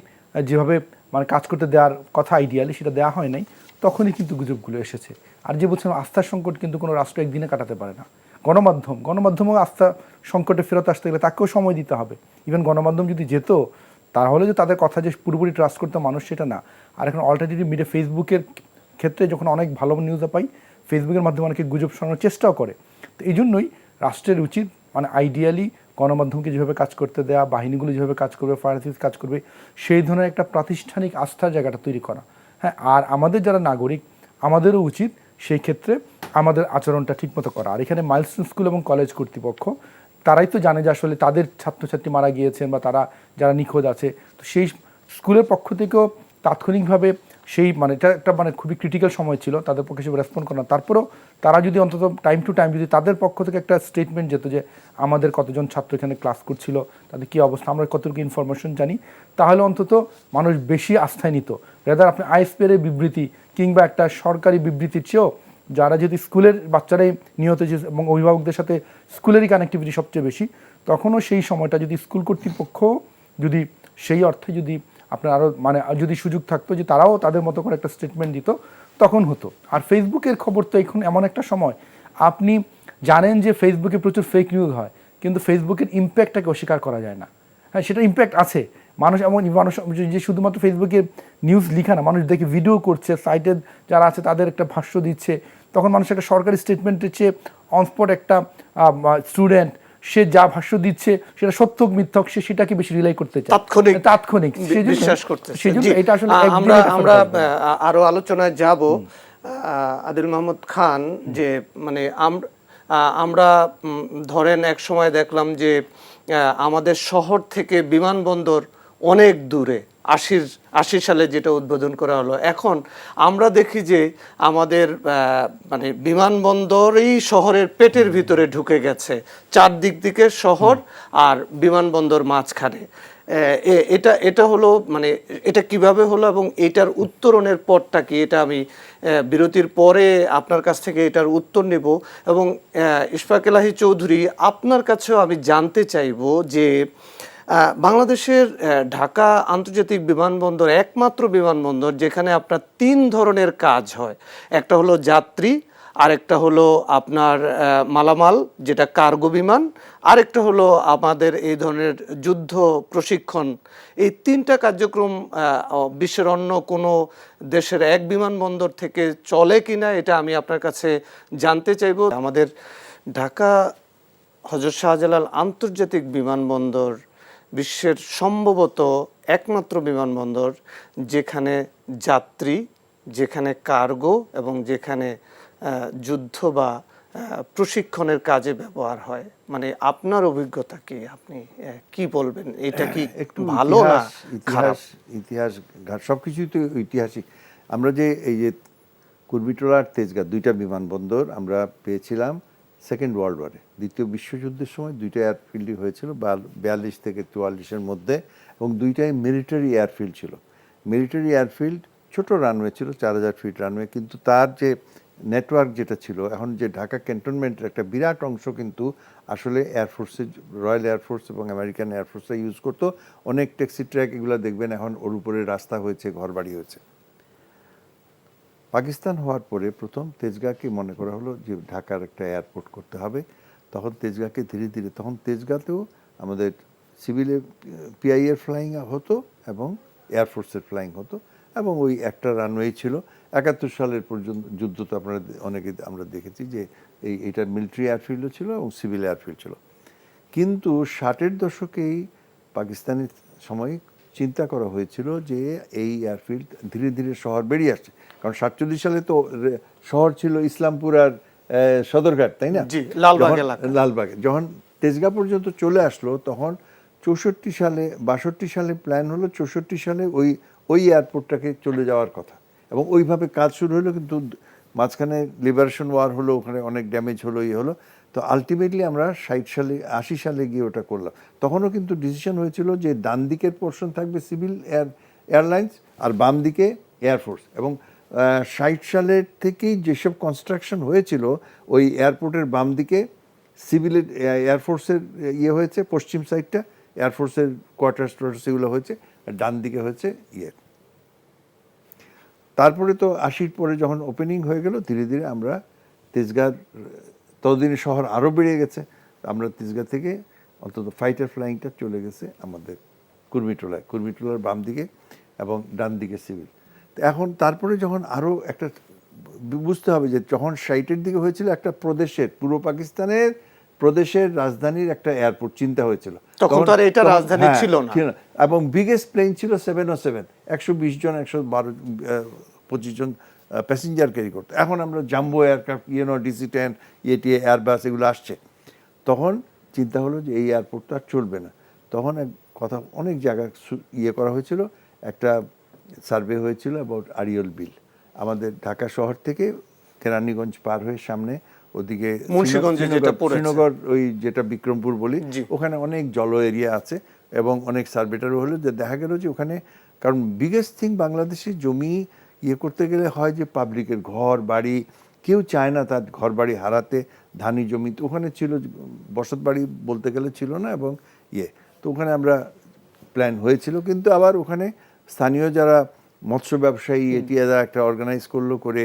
যেভাবে মানে কাজ করতে দেওয়ার কথা আইডিয়ালি সেটা দেওয়া হয় নাই, তখনই কিন্তু গুজবগুলো এসেছে। আর যে বলছিলাম আস্থার সংকট কিন্তু কোনো রাষ্ট্র একদিনে কাটাতে পারে না। গণমাধ্যমও আস্থা সংকটে ফেরত আসতে গেলে তাকেও সময় দিতে হবে। ইভেন গণমাধ্যম যদি যেত, তাহলে যে তাদের কথা যে পুরোপুরি ট্রাস্ট করতে মানুষ সেটা না। আর এখন অল্টারনেটিভ মিডিয়া, ফেসবুকের ক্ষেত্রে যখন অনেক ভালো নিউজও পাই, ফেসবুকের মাধ্যমে অনেকে গুজব শোনানোর চেষ্টাও করে। তো এই জন্যই রাষ্ট্রের উচিত মানে আইডিয়ালি গণমাধ্যমকে যেভাবে কাজ করতে দেওয়া, বাহিনীগুলো যেভাবে কাজ করবে, ফায়ার সার্ভিস কাজ করবে, সেই ধরনের একটা প্রাতিষ্ঠানিক আস্থার জায়গাটা তৈরি করা। হ্যাঁ, আর আমাদের যারা নাগরিক, আমাদেরও উচিত সেই ক্ষেত্রে আমাদের আচরণটা ঠিকমতো করা। আর এখানে মাইলস্টোন স্কুল এবং কলেজ কর্তৃপক্ষ তারাই তো জানে যে আসলে তাদের ছাত্রছাত্রী মারা গিয়েছেন বা তারা যারা নিখোঁজ আছে, তো সেই স্কুলের পক্ষ থেকেও তাৎক্ষণিকভাবে সেই মানে এটা একটা মানে খুবই ক্রিটিক্যাল সময় ছিল, তাদের পক্ষে সেভাবে রেসপন্ড করা। তারপরেও তারা যদি অন্তত টাইম টু টাইম যদি তাদের পক্ষ থেকে একটা স্টেটমেন্ট যেত যে আমাদের কতজন ছাত্র এখানে ক্লাস করছিল, তাদের কী অবস্থা, আমরা কতটুকু ইনফরমেশন জানি, তাহলে অন্তত মানুষ বেশি আস্থায় নিত। রেদার আপনি ISPR এর বিবৃতি কিংবা একটা সরকারি বিবৃতির চেয়েও যারা যদি স্কুলের বাচ্চারাই নিহত হয়েছে এবং অভিভাবকদের সাথে স্কুলেরই কানেক্টিভিটি সবচেয়ে বেশি, তখনও সেই সময়টা যদি স্কুল কর্তৃপক্ষ যদি সেই অর্থে যদি আপনার আরও মানে যদি সুযোগ থাকতো যে তারাও তাদের মতো করে একটা স্টেটমেন্ট দিত, তখন হতো। আর ফেসবুকের খবর তো এখন এমন একটা সময়, আপনি জানেন যে ফেসবুকে প্রচুর ফেক নিউজ হয়, কিন্তু ফেসবুকের ইম্প্যাক্টটাকে অস্বীকার করা যায় না। হ্যাঁ, সেটা ইম্প্যাক্ট আছে। মানুষ যে শুধুমাত্র ফেসবুকে নিউজ লিখা না, মানুষ দেখে ভিডিও করছে, সাইটে যারা আছে তাদের একটা ভাষ্য দিচ্ছে, তখন মানুষ একটা সরকারি স্টেটমেন্টের চেয়ে অনস্পট একটা স্টুডেন্ট সে যা ভাষ্য দিচ্ছে সেটা সত্যক মিথ্যক, সে সেটাকে বেশি রিলাই করতে চায়, তাৎক্ষণিক বিশ্বাস করতে। এটা আসলে আমরা আরো আলোচনায় যাব আদিল মোহাম্মদ খান, যে মানে আমরা ধরেন এক সময় দেখলাম যে আমাদের শহর থেকে বিমানবন্দর অনেক দূরে, 80 সালে যেটা উদ্বোধন করা হলো। এখন আমরা দেখি যে আমাদের মানে বিমানবন্দরই শহরের পেটের ভিতরে ঢুকে গেছে, চারদিক দিকে শহর আর বিমানবন্দর মাঝখানে। এটা এটা হলো মানে এটা কিভাবে হলো এবং এটার উত্তরণের পথটা কি, এটা আমি বিরতির পরে আপনার কাছ থেকে এটার উত্তর নেব। এবং ইশফাক এলাহী চৌধুরী, আপনার কাছেও আমি জানতে চাইবো যে বাংলাদেশের ঢাকা আন্তর্জাতিক বিমানবন্দর একমাত্র বিমানবন্দর যেখানে আপনার 3 ধরনের কাজ হয়। একটা হলো যাত্রী, আরেকটা হলো আপনার মালামাল যেটা কার্গো বিমান, আরেকটা হলো আমাদের এই ধরনের যুদ্ধ প্রশিক্ষণ। এই 3টা কার্যক্রম বিশ্বের অন্য কোনো দেশের এক বিমানবন্দর থেকে চলে কিনা এটা আমি আপনার কাছে জানতে চাইব। আমাদের ঢাকা হযরত শাহজালাল আন্তর্জাতিক বিমানবন্দর বিশ্বের সম্ভবত একমাত্র বিমানবন্দর যেখানে যাত্রী, যেখানে কার্গো এবং যেখানে যুদ্ধ বা প্রশিক্ষণের কাজে ব্যবহার হয়। মানে আপনার অভিজ্ঞতা কি, আপনি কি বলবেন, এটা কি একটু ভালো না খারাপ? ইতিহাস সবকিছুই তো ঐতিহাসিক। আমরা যে এই যে কুর্মিটোলা আর তেজগাঁ 2টা বিমানবন্দর আমরা পেয়েছিলাম সেকেন্ড ওয়ার্ল্ড ওয়ারে, দ্বিতীয় বিশ্বযুদ্ধের সময় 2টা এয়ারফিল্ডই হয়েছিল 42 থেকে 44-এর মধ্যে, এবং 2টাই মিলিটারি এয়ারফিল্ড ছিল। মিলিটারি এয়ারফিল্ড, ছোট রানওয়ে ছিল, 4000 ফিট রানওয়ে, কিন্তু তার যে নেটওয়ার্ক যেটা ছিল, এখন যে ঢাকা ক্যান্টনমেন্টের একটা বিরাট অংশ কিন্তু আসলে এয়ারফোর্সের, রয়্যাল এয়ারফোর্স এবং আমেরিকান এয়ারফোর্সরা ইউজ করতো। অনেক ট্যাক্সি ট্র্যাক এগুলো দেখবেন এখন ওর উপরে রাস্তা হয়েছে, ঘরবাড়ি হয়েছে। পাকিস্তান হওয়ার পরে প্রথম তেজগাঁকে মনে করা হলো যে ঢাকার একটা এয়ারপোর্ট করতে হবে। তখন তেজগাঁকে ধীরে ধীরে, তখন তেজগাঁতেও আমাদের সিভিলে পিআইএর ফ্লাইং হতো এবং এয়ারফোর্সের ফ্লাইং হতো, এবং ওই একটা রানওয়ে ছিল। 71 সালের পর্যন্ত যুদ্ধ তো আপনারা অনেকে আমরা দেখেছি যে এইটা মিলিটারি এয়ারফিল্ডও ছিল এবং সিভিল এয়ারফিল্ড ছিল। কিন্তু 60-এর দশকেই পাকিস্তানের সময় চিন্তা করা হয়েছিল যে এই এয়ারফিল্ড ধীরে ধীরে শহর বেরিয়ে আসছে, কারণ 47 সালে তো শহর ছিল ইসলামপুর আর সদরঘাট, তাই না? জি, লালবাগ এলাকা। লালবাগে যখন তেজগাঁ পর্যন্ত চলে আসলো, তখন 64 সালে 62 সালে প্ল্যান হলো 64 সালে ওই এয়ারপোর্টটাকে চলে যাওয়ার কথা, এবং ওইভাবে কাজ শুরু হলো। কিন্তু মাঝখানে লিবারেশন ওয়ার হলো, ওখানে অনেক ড্যামেজ হলো, হলো। তো আলটিমেটলি আমরা 60 সালে 80 সালে গিয়ে ওটা করলাম। তখনও কিন্তু ডিসিশন হয়েছিল যে ডান দিকের পোর্শন থাকবে সিভিল এয়ারলাইন্স আর বাম দিকে এয়ারফোর্স, এবং 60 সালের থেকেই যেসব কনস্ট্রাকশন হয়েছিল ওই এয়ারপোর্টের বাম দিকে সিভিলের এয়ারফোর্সের হয়েছে, পশ্চিম সাইডটা এয়ারফোর্সের কোয়ার্টার্স টোয়ার্টার্স এগুলো হয়েছে, আর ডান দিকে হয়েছে তারপরে তো 80-র পরে যখন ওপেনিং হয়ে গেল, ধীরে ধীরে আমরা তেজগাঁর, ততদিনে শহর আরও বেড়ে গেছে, আমরা তেজগাঁ থেকে অন্তত ফাইটার ফ্লাইংটা চলে গেছে আমাদের কুর্মিটোলায়, কুর্মিটোলার বাম দিকে এবং ডান দিকে সিভিল। তো এখন তারপরে যখন আরও একটা বুঝতে হবে যে যখন 60-এর দিকে হয়েছিল একটা প্রদেশের, পূর্ব পাকিস্তানের প্রদেশের রাজধানীর একটা এয়ারপোর্ট চিন্তা হয়েছিল, তখন তো আর এটা রাজধানী ছিল না, এবং বিগেস্ট প্লেন ছিল 707, 120 জন 125 জন প্যাসেঞ্জার ক্যারি করতো। এখন আমরা জাম্বো এয়ারক্রাফট, DC-10, এয়ারবাস এগুলো আসছে। তখন চিন্তা হলো যে এই এয়ারপোর্টটা আর চলবে না। তখন এক কথা, অনেক জায়গা করা হয়েছিল, একটা সার্ভে হয়েছিল অ্যাবাউট আড়িয়ল বিল, আমাদের ঢাকা শহর থেকে কেরানীগঞ্জ পার হয়ে সামনে ওদিকে শ্রীনগর, ওই যেটা বিক্রমপুর বলি, ওখানে অনেক জল এরিয়া আছে, এবং অনেক সার্ভেটারও হলো, যে দেখা গেল যে ওখানে, কারণ বিগেস্ট থিং বাংলাদেশে জমি করতে গেলে হয় যে পাবলিকের ঘর বাড়ি, কেউ চায় না তার ঘর বাড়ি হারাতে, ধানি জমি তো ওখানে ছিল, বসত বাড়ি বলতে গেলে ছিল না, এবং তো ওখানে আমরা প্ল্যান হয়েছিল। কিন্তু আবার ওখানে স্থানীয় যারা মৎস্য ব্যবসায়ী যারা একটা অর্গানাইজ করলো, করে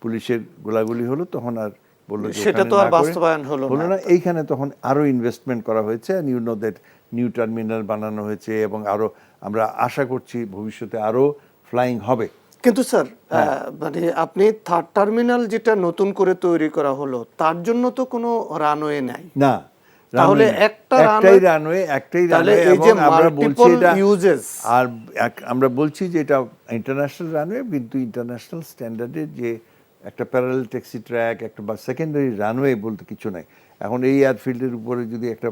পুলিশের গোলাগুলি হলো, তখন আর বললো সেটা তো আর বাস্তবায়ন হলো না। এইখানে তখন আরো ইনভেস্টমেন্ট করা হয়েছে, নিউ টার্মিনাল বানানো হয়েছে, এবং আরো আমরা আশা করছি ভবিষ্যতে আরো ফ্লাইং হবে। কিন্তু স্যার, মানে আপনি থার্ড টার্মিনাল যেটা নতুন করে তৈরি করা হলো, তার জন্য তো কোনো রানওয়ে নাই না, তাহলে একটাই রানওয়ে, এবং আমরা বলছি এটা ইউজেস, আর আমরা বলছি যে এটা ইন্টারন্যাশনাল রানওয়ে, কিন্তু ইন্টারন্যাশনাল স্ট্যান্ডার্ডের যে একটা প্যারালাল ট্যাক্সি ট্র্যাক, একটা বা সেকেন্ডারি রানওয়ে বলতে কিছু নাই। এখন এই এয়ারফিল্ডের উপরে যদি একটা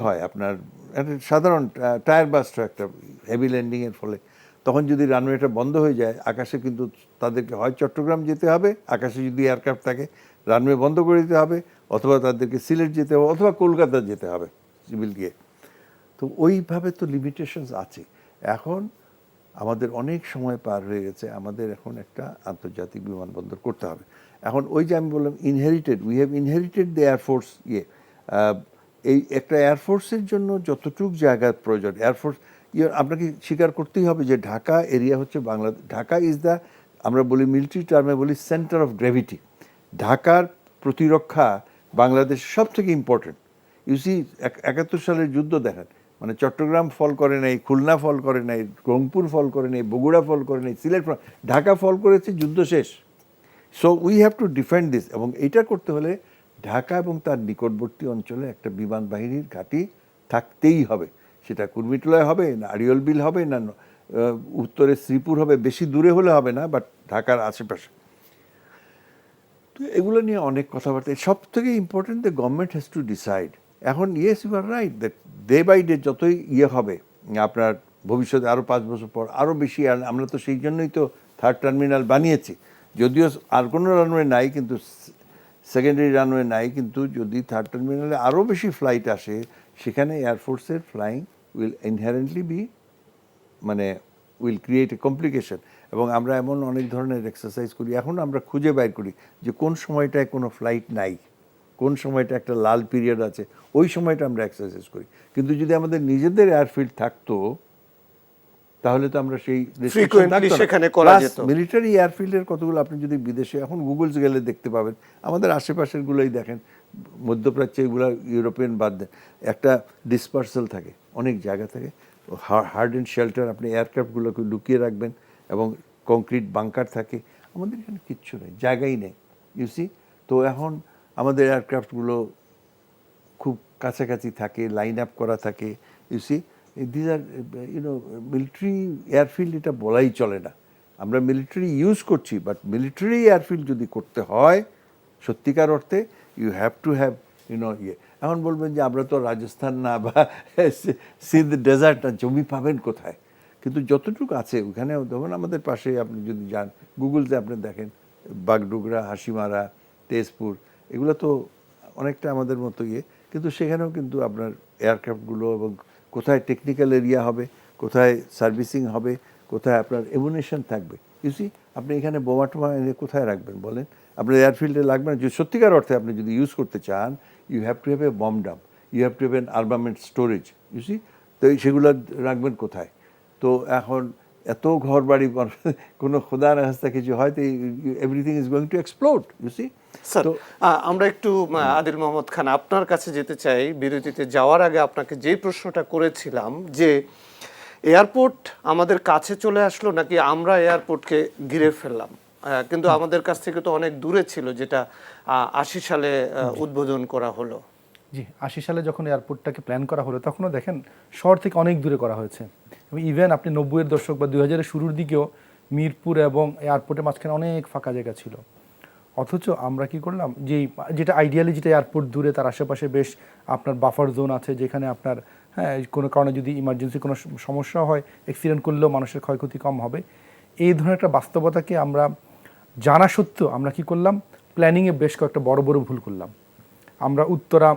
হয়, আপনার একটা সাধারণ টায়ার বাস্ট, একটা হেভি ল্যান্ডিংয়ের ফলে, তখন যদি রানওয়েটা বন্ধ হয়ে যায়, আকাশে কিন্তু তাদেরকে হয় চট্টগ্রাম যেতে হবে, আকাশে যদি এয়ারক্রাফট থাকে রানওয়ে বন্ধ করে দিতে হবে, অথবা তাদেরকে সিলেট যেতে হবে, অথবা কলকাতা যেতে হবে সিভিল গিয়ে। তো তো ওইভাবে তো লিমিটেশনস আছে। এখন আমাদের অনেক সময় পার হয়ে গেছে, আমাদের এখন একটা আন্তর্জাতিক বিমানবন্দর করতে হবে। এখন ওই যে আমি বললাম we have inherited the air force এই একটা এয়ারফোর্সের জন্য যতটুক জায়গার প্রয়োজন, এয়ারফোর্স আপনাকে স্বীকার করতেই হবে যে ঢাকা এরিয়া হচ্ছে বাংলাদেশ, ঢাকা ইজ দ্য, আমরা বলি মিলিটারি টার্মে বলি সেন্টার অফ গ্র্যাভিটি। ঢাকার প্রতিরক্ষা বাংলাদেশের সব থেকে ইম্পর্টেন্ট। ইউসি 71 সালের যুদ্ধ দেখেন, মানে চট্টগ্রাম ফল করে নাই, খুলনা ফল করে নাই, রংপুর ফল করে নাই, বগুড়া ফল করে নাই, সিলেট ফল, ঢাকা ফল করেছে, যুদ্ধ শেষ। So we have to defend this, এবং এইটা করতে হলে ঢাকা এবং তার নিকটবর্তী অঞ্চলে একটা বিমান বাহিনীর ঘাঁটি থাকতেই হবে। সেটা কুর্মিটোলায় হবে না, আড়িয়ল বিল হবে না, উত্তরে শ্রীপুর হবে, বেশি দূরে হলে হবে না, বাট ঢাকার আশেপাশে। তো এগুলো নিয়ে অনেক কথাবার্তা। সব থেকে important the government has to decide. এখন yes you are right that day by day যতই হবে আপনার ভবিষ্যতে আরও 5 বছর পর আরও বেশি, আমরা তো সেই জন্যই তো 3rd টার্মিনাল বানিয়েছি। যদিও আর কোনো রানওয়ে নাই, কিন্তু সেকেন্ডারি রানওয়ে নাই, কিন্তু যদি 3rd টার্মিনালে আরও বেশি ফ্লাইট আসে, সেখানে এয়ারফোর্সের ফ্লাইং উইল ইনহেরেন্টলি বি, মানে উইল ক্রিয়েট এ কমপ্লিকেশন। এবং আমরা এমন অনেক ধরনের এক্সারসাইজ করি, এখন আমরা খুঁজে বাইর করি যে কোন সময়টায় কোনো ফ্লাইট নাই, কোন সময়টা একটা লাল পিরিয়ড আছে, ওই সময়টা আমরা এক্সারসাইজ করি। কিন্তু যদি আমাদের নিজেদের এয়ারফিল্ড থাকতো তাহলে তো আমরা সেই সেখানে করা যেত। মিলিটারি এয়ারফিল্ডের কতগুলো আপনি যদি বিদেশে এখন গুগলস গেলে দেখতে পাবেন, আমাদের আশেপাশের গুলোই দেখেন, মধ্যপ্রাচ্যে এগুলো ইউরোপিয়ান বাদ দেন, একটা ডিসপার্সাল থাকে, অনেক জায়গা থাকে, হার্ড অ্যান্ড শেল্টার, আপনি এয়ারক্রাফটগুলোকে লুকিয়ে রাখবেন, এবং কংক্রিট বাংকার থাকে। আমাদের এখানে কিচ্ছু নেই, জায়গাই নেই, ইউসি। তো এখন আমাদের এয়ারক্রাফটগুলো খুব কাছাকাছি থাকে, লাইন আপ করা থাকে, ইউসি। দিস আর মিলিটারি এয়ারফিল্ড, এটা বলাই চলে না। আমরা মিলিটারি ইউজ করছি, বাট মিলিটারি এয়ারফিল্ড যদি করতে হয় সত্যিকার অর্থে, ইউ হ্যাভ টু হ্যাভ এখন বলবেন যে আমরা তো রাজস্থান না বা সিন্ধ ডেজার্ট না, জমি পাবেন কোথায়? কিন্তু যতটুকু আছে ওখানে, ধরুন আমাদের পাশে আপনি যদি যান, গুগলতে আপনি দেখেন, বাগডোগরা, হাসিমারা, তেজপুর, এগুলো তো অনেকটা আমাদের মতো কিন্তু সেখানেও কিন্তু আপনার এয়ারক্রাফটগুলো, এবং কোথায় টেকনিক্যাল এরিয়া হবে, কোথায় সার্ভিসিং হবে, কোথায় আপনার এমুনেশন থাকবে, ইউসি। আপনি এখানে বোমা টোমা এনে কোথায় রাখবেন বলেন? আপনার এয়ারফিল্ডে লাগবে না। যদি সত্যিকার অর্থে আপনি যদি ইউজ করতে চান, you have to have a bomb dump, you have to have an armament storage, you see. তো সেগুলো রাখবেন কোথায়? তো এখন এত ঘর বাড়ি, কোনো খোদা না হাস্তা কিছু হয়, তো everything is going to explode, you see. Sir, আমরা একটু আদিল মোহাম্মদ খান আপনার কাছে যেতে চাই। বিরতিতে যাওয়ার আগে আপনাকে যে প্রশ্নটা করেছিলাম যে এয়ারপোর্ট আমাদের কাছে চলে আসলো নাকি আমরা এয়ারপোর্টকে ঘিরে ফেললাম, কিন্তু আমাদের কাছ থেকে তো অনেক দূরে ছিল, যেটা 80 সালে উদ্বোধন করা হলো। জি, 80 সালে যখন এয়ারপোর্টটাকে প্ল্যান করা হলো, তখনও দেখেন শহর থেকে অনেক দূরে করা হয়েছে। ইভেন আপনি 90-এর দশক বা 2000-এর শুরুর দিকেও মিরপুর এবং এয়ারপোর্টের মাঝখানে অনেক ফাঁকা জায়গা ছিল। অথচ আমরা কি করলাম, যেটা আইডিয়ালি, যেটা এয়ারপোর্ট দূরে, তার আশেপাশে বেশ আপনার বাফার জোন আছে, যেখানে আপনার কোনো কারণে যদি ইমার্জেন্সি কোনো সমস্যা হয়, অ্যাক্সিডেন্ট করলেও মানুষের ক্ষয়ক্ষতি কম হবে। এই ধরনের একটা বাস্তবতাকে আমরা জানা সত্ত্বেও আমরা কি করলাম, প্ল্যানিংয়ে বেশ কয়েকটা বড় বড় ভুল করলাম। আমরা উত্তরা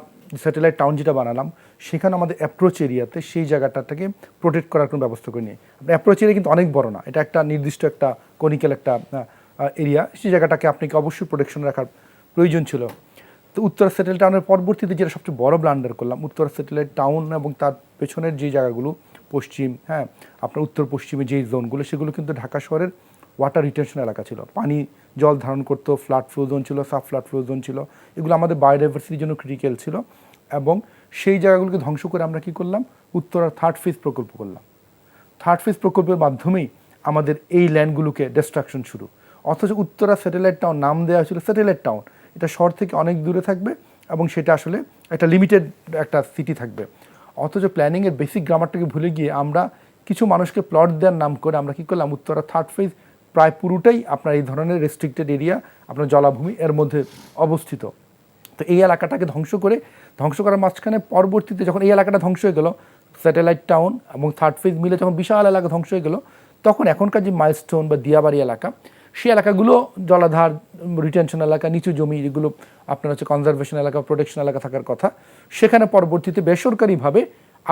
স্যাটেলাইট টাউন যেটা বানালাম, সেখানে আমাদের অ্যাপ্রোচ এরিয়াতে সেই জায়গাটাকে প্রোটেক্ট করার কোনো ব্যবস্থা করে নিই। অ্যাপ্রোচ এরিয়া কিন্তু অনেক বড় না, এটা একটা নির্দিষ্ট একটা কনিক্যাল একটা এরিয়া, সেই জায়গাটাকে আপনাকে অবশ্যই প্রোটেকশন রাখার প্রয়োজন ছিল। তো উত্তরা স্যাটেলাইট টাউনের পরবর্তীতে যেটা সবচেয়ে বড় ব্লান্ডার করলাম, উত্তরা স্যাটেলাইট টাউন এবং তার পেছনের যে জায়গাগুলো পশ্চিম, আপনার উত্তর পশ্চিমে যেই জোনগুলো, সেগুলো কিন্তু ঢাকা শহরের ওয়াটার রিটেনশন এলাকা ছিল, পানি জল ধারণ করতো, ফ্লাড ফ্লো জোন ছিল, সাব ফ্লাড ফ্লো জোন ছিল, এগুলো আমাদের বায়োডাইভার্সিটির জন্য ক্রিটিক্যাল ছিল। এবং সেই জায়গাগুলোকে ধ্বংস করে আমরা কি করলাম, উত্তরার 3rd ফেজ প্রকল্প করলাম। 3rd ফেজ প্রকল্পের মাধ্যমেই আমাদের এই ল্যান্ডগুলোকে ডিস্ট্রাকশন শুরু। অথচ উত্তরা স্যাটেলাইট টাউন নাম দেওয়া হয়েছিল স্যাটেলাইট টাউন, এটা শহর থেকে অনেক দূরে থাকবে এবং সেটা আসলে একটা লিমিটেড একটা সিটি থাকবে। অথচ প্ল্যানিংয়ের বেসিক গ্রামারটাকে ভুলে গিয়ে আমরা কিছু মানুষকে প্লট দেওয়ার নাম করে আমরা কী করলাম, উত্তরা 3rd ফেজ প্রায় পুরোটাই আপনার এই ধরনের রেস্ট্রিক্টেড এরিয়া, আপনার জলাভূমি এর মধ্যে অবস্থিত। তো এই এলাকাটাকে ধ্বংস করার মাঝখানে পরবর্তীতে যখন এই এলাকাটা ধ্বংস হয়ে গেল, স্যাটেলাইট টাউন এবং 3rd ফেজ মিলে যখন বিশাল এলাকা ধ্বংস হয়ে গেল, তখন এখনকার যে মাইলস্টোন বা দিয়াবাড়ি এলাকা, সেই এলাকাগুলো জলাধার, রিটেনশন এলাকা, নিচু জমি, যেগুলো আপনার হচ্ছে কনজারভেশন এলাকা, প্রোটেকশন এলাকা থাকার কথা, সেখানে পরবর্তীতে বেসরকারিভাবে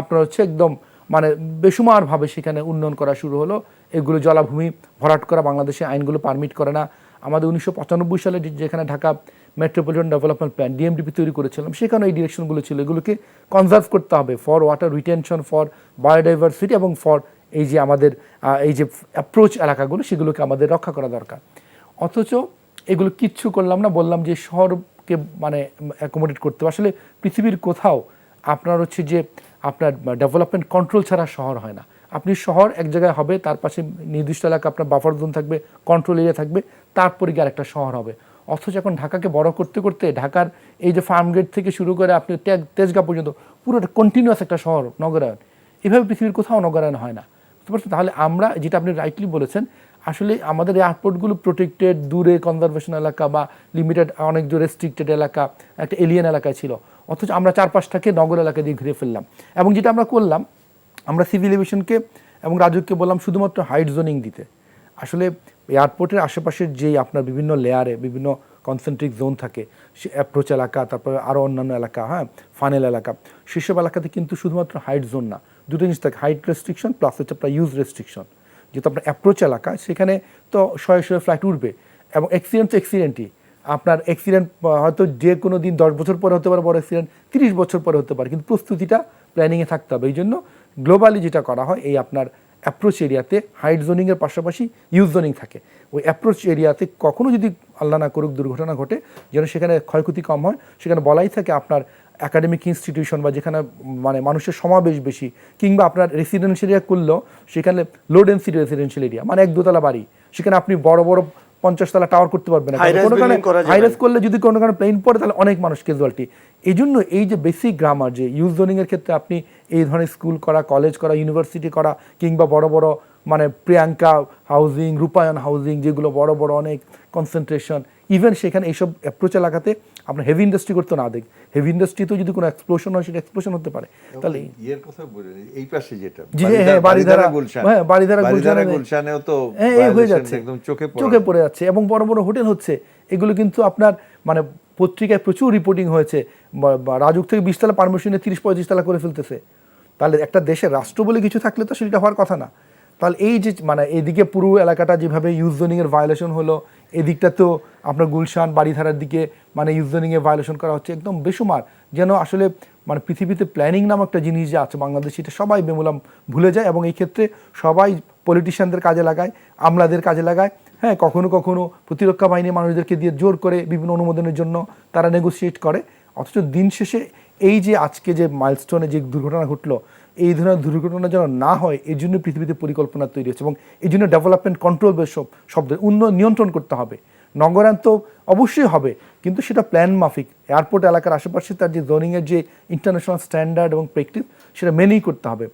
আপনার হচ্ছে একদম মানে বেসুমারভাবে সেখানে উন্নয়ন করা শুরু হলো। এগুলো জলাভূমি ভরাট করা বাংলাদেশে আইনগুলো পারমিট করে না। আমাদের 1995 সালে যেখানে ঢাকা মেট্রোপলিটন ডেভেলপমেন্ট প্ল্যান ডিএমডিপি তৈরি করেছিলাম, সেখানে এই ডিরেকশনগুলো ছিল। এগুলোকে কনজার্ভ করতে হবে for water retention, for biodiversity এবং ফর এই যে আমাদের এই যে অ্যাপ্রোচ এলাকাগুলো, সেগুলোকে আমাদের রক্ষা করা দরকার। অথচ এগুলো কিচ্ছু করলাম না, বললাম যে শহরকে মানে অ্যাকোমোডেট করতে হবে। আসলে পৃথিবীর কোথাও আপনার হচ্ছে যে আপনার ডেভেলপমেন্ট কন্ট্রোল ছাড়া শহর হয় না। আপনি শহর এক জায়গায় হবে, তার পাশে নির্দিষ্ট এলাকা আপনার বাফার জোন থাকবে, কন্ট্রোল এরিয়া থাকবে, তারপরে গিয়ে আরেকটা শহর হবে। অথচ এখন ঢাকাকে বড় করতে করতে ঢাকার এই যে ফার্ম গেট থেকে শুরু করে আপনি তেজগাঁ পর্যন্ত পুরো কন্টিনিউয়াস একটা শহর, নগরায়ন। এভাবে পৃথিবীর কোথাও নগরায়ন হয় না, বুঝতে পারছেন? তাহলে আমরা যেটা আপনি রাইটলি বলেছেন, আসলে আমাদের এয়ারপোর্টগুলো প্রোটেক্টেড, দূরে কনজারভেশন এলাকা বা লিমিটেড অনেক দূর রেস্ট্রিক্টেড এলাকা, একটা এলিয়েন এলাকায় ছিল। অথচ আমরা চারপাশটাকে নগর এলাকা দিয়ে ঘিরে ফেললাম। এবং যেটা আমরা করলাম, আমরা সিভিল এভিয়েশনকে এবং রাজুককে বললাম শুধুমাত্র হাইট জোনিং দিতে। আসলে এয়ারপোর্টের আশেপাশের যেই আপনার বিভিন্ন লেয়ারে বিভিন্ন কনসেন্ট্রিক জোন থাকে, সে অ্যাপ্রোচ এলাকা, তারপরে আরও অন্যান্য এলাকা, হ্যাঁ, ফানেল এলাকা, সেসব এলাকাতে কিন্তু শুধুমাত্র হাইট জোন না, দুটো জিনিস থাকে, হাইট রেস্ট্রিকশন প্লাস হচ্ছে আপনার ইউজ রেস্ট্রিকশন। যেহেতু আপনার অ্যাপ্রোচ এলাকা, সেখানে তো শয়ে শয়ে ফ্লাইট উঠবে এবং অ্যাক্সিডেন্ট তো অ্যাক্সিডেন্টই। আপনার অ্যাক্সিডেন্ট হয়তো যে কোনো দিন 10 বছর পরে হতে পারে, বড় অ্যাক্সিডেন্ট 30 বছর পরে হতে পারে, কিন্তু প্রস্তুতিটা প্ল্যানিংয়ে থাকতে হবে। এই জন্য গ্লোবালি যেটা করা হয়, এই আপনার অ্যাপ্রোচ এরিয়াতে হাইট জোনিংয়ের পাশাপাশি ইউজ জোনিং থাকে। ওই অ্যাপ্রোচ এরিয়াতে কখনো যদি আল্লাহ না করুক দুর্ঘটনা ঘটে, যেন সেখানে ক্ষয়ক্ষতি কম হয়, সেখানে বলাই থাকে আপনার একাডেমিক ইনস্টিটিউশন বা যেখানে মানে মানুষের সমাবেশ বেশি, কিংবা আপনার রেসিডেন্সিয়াল এরিয়া করলেও সেখানে লো ডেন্সিটি রেসিডেন্সিয়াল এরিয়া, মানে 1-2 তলা বাড়ি, সেখানে আপনি বড় বড় 50 তলা টাওয়ার করতে পারবেন না। কোনো কারণে হাইরাইজ করলে যদি কোনো কারণে প্লেন পড়ে, তাহলে অনেক মানুষ ক্যাজুয়ালিটি। এই জন্য এই যে বেসিক গ্রামার, যে ইউজ জোনিংয়ের ক্ষেত্রে আপনি এই ধরনের স্কুল করা, কলেজ করা, ইউনিভার্সিটি করা, কিংবা বড় বড় মানে প্রিয়াঙ্কা হাউজিং, রূপায়ণ হাউজিং, যেগুলো বড় বড় অনেক কনসেন্ট্রেশন, ইভেন সেখানে এইসব অ্যাপ্রোচ এলাকাতে আপনার হেভি ইন্ডাস্ট্রি করতে না দেখ। হেভি ইন্ডাস্ট্রিতেও যদি কোনো এক্সপ্লোশন হয়, সেটা এক্সপ্লোশন হতে পারে। তাহলে ইয়ের কথা বলেন, এই পাশে যেটা জি, হ্যাঁ, বাড়িধারা গুলশান, হ্যাঁ, বাড়িধারা গুলশানেও তো হয়ে যাচ্ছে, একদম চোখে পড়ে যাচ্ছে, এবং বড় বড় হোটেল হচ্ছে। এগুলো কিন্তু আপনার মানে পত্রিকায় প্রচুর রিপোর্টিং হয়েছে, রাজুক থেকে 20 তলা পারমিশনে 30-35 তলা করে ফেলতেছে। তাহলে একটা দেশের রাষ্ট্র বলে কিছু থাকলে তো সেটা হওয়ার কথা না। তাহলে এই যে মানে এদিকে পুরো এলাকাটা যেভাবে ইউজ জোনিংয়ের ভায়োলেশন হলো, এদিকটা তো আপনার গুলশান বাড়িধারার দিকে মানে ইউজ জোনিংয়ের ভায়োলেশন করা হচ্ছে, একদম বেসুমার। যেন আসলে মানে পৃথিবীতে প্ল্যানিং নামক একটা জিনিস যে আছে বাংলাদেশে, এটা সবাই বেমুলাম ভুলে যায়, এবং এই ক্ষেত্রে সবাই পলিটিশিয়ানদের কাজে লাগায়, আমলাদের কাজে লাগায়, হ্যাঁ, কখনো কখনো প্রতিরক্ষা বাহিনীর মানুষদেরকে দিয়ে জোর করে বিভিন্ন অনুমোদনের জন্য তারা নেগোসিয়েট করে। অথচ দিন শেষে এই যে আজকে যে মাইলস্টোনে যে দুর্ঘটনা ঘটলো, এই ধরনের দুর্ঘটনা যেন না হয়, এই জন্য পৃথিবীতে পরিকল্পনা তৈরি হচ্ছে, এবং এই জন্য ডেভেলপমেন্ট কন্ট্রোল শব্দের উন্নয়ন নিয়ন্ত্রণ করতে হবে। নগরায়ণ তো অবশ্যই হবে, কিন্তু সেটা প্ল্যান মাফিক। এয়ারপোর্ট এলাকার আশেপাশে তার যে জোনিংয়ের যে ইন্টারন্যাশনাল স্ট্যান্ডার্ড এবং প্র্যাকটিস, সেটা মেনেই করতে হবে।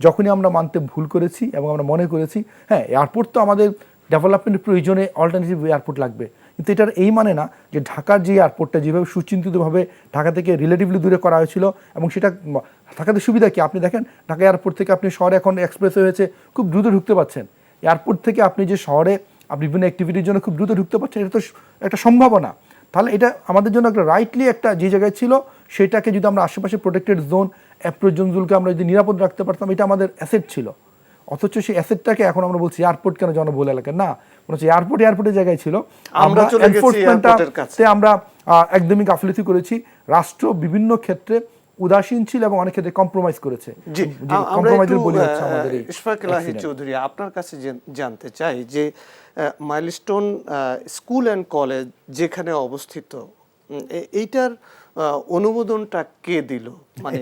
যখনই আমরা মানতে ভুল করেছি এবং আমরা মনে করেছি হ্যাঁ এয়ারপোর্ট তো আমাদের ডেভেলপমেন্টের প্রয়োজনে অল্টারনেটিভ এয়ারপোর্ট লাগবে, কিন্তু এটার এই মানে না যে ঢাকার যে এয়ারপোর্টটা যেভাবে সুচিন্তিতভাবে ঢাকা থেকে রিলেটিভলি দূরে করা হয়েছিল, এবং সেটা ঢাকাতে সুবিধা কি, আপনি দেখেন ঢাকা এয়ারপোর্ট থেকে আপনি শহরে এখন এক্সপ্রেস হয়েছে, খুব দ্রুত ঢুকতে পারছেন। এয়ারপোর্ট থেকে আপনি যে শহরে আপনি বিভিন্ন অ্যাক্টিভিটির জন্য খুব দ্রুত ঢুকতে পারছেন, এটা তো একটা সম্ভাবনা। তাহলে এটা আমাদের জন্য একটা রাইটলি একটা যে জায়গায় ছিল, সেটাকে যদি আমরা আশেপাশে প্রোটেক্টেড জোন, অ্যাপ্রোচ জোনগুলোকে আমরা যদি নিরাপদ রাখতে পারতাম, এটা আমাদের অ্যাসেট ছিল। অথচ সেই অ্যাসেটটাকে এখন আমরা বলছি এয়ারপোর্ট কেন জনবহুল এলাকা, না, মনে হচ্ছে এয়ারপোর্টের জায়গায় ছিল, আমরা এনফোর্সমেন্টে আমরা একদমই গাফিলতি করেছি। রাষ্ট্র বিভিন্ন ক্ষেত্রে উদাসীন ছিল এবং অনেক ক্ষেত্রে কম্প্রোমাইজ করেছে। জি, কম্প্রোমাইজের বলি হচ্ছে আমাদের এই ইশফাক এলাহী চৌধুরী, আপনার কাছে জানতে চাই যে মাইলস্টোন স্কুল অ্যান্ড কলেজ যেখানে অবস্থিত, এইটার অনুমোদনটা কে দিল? মানে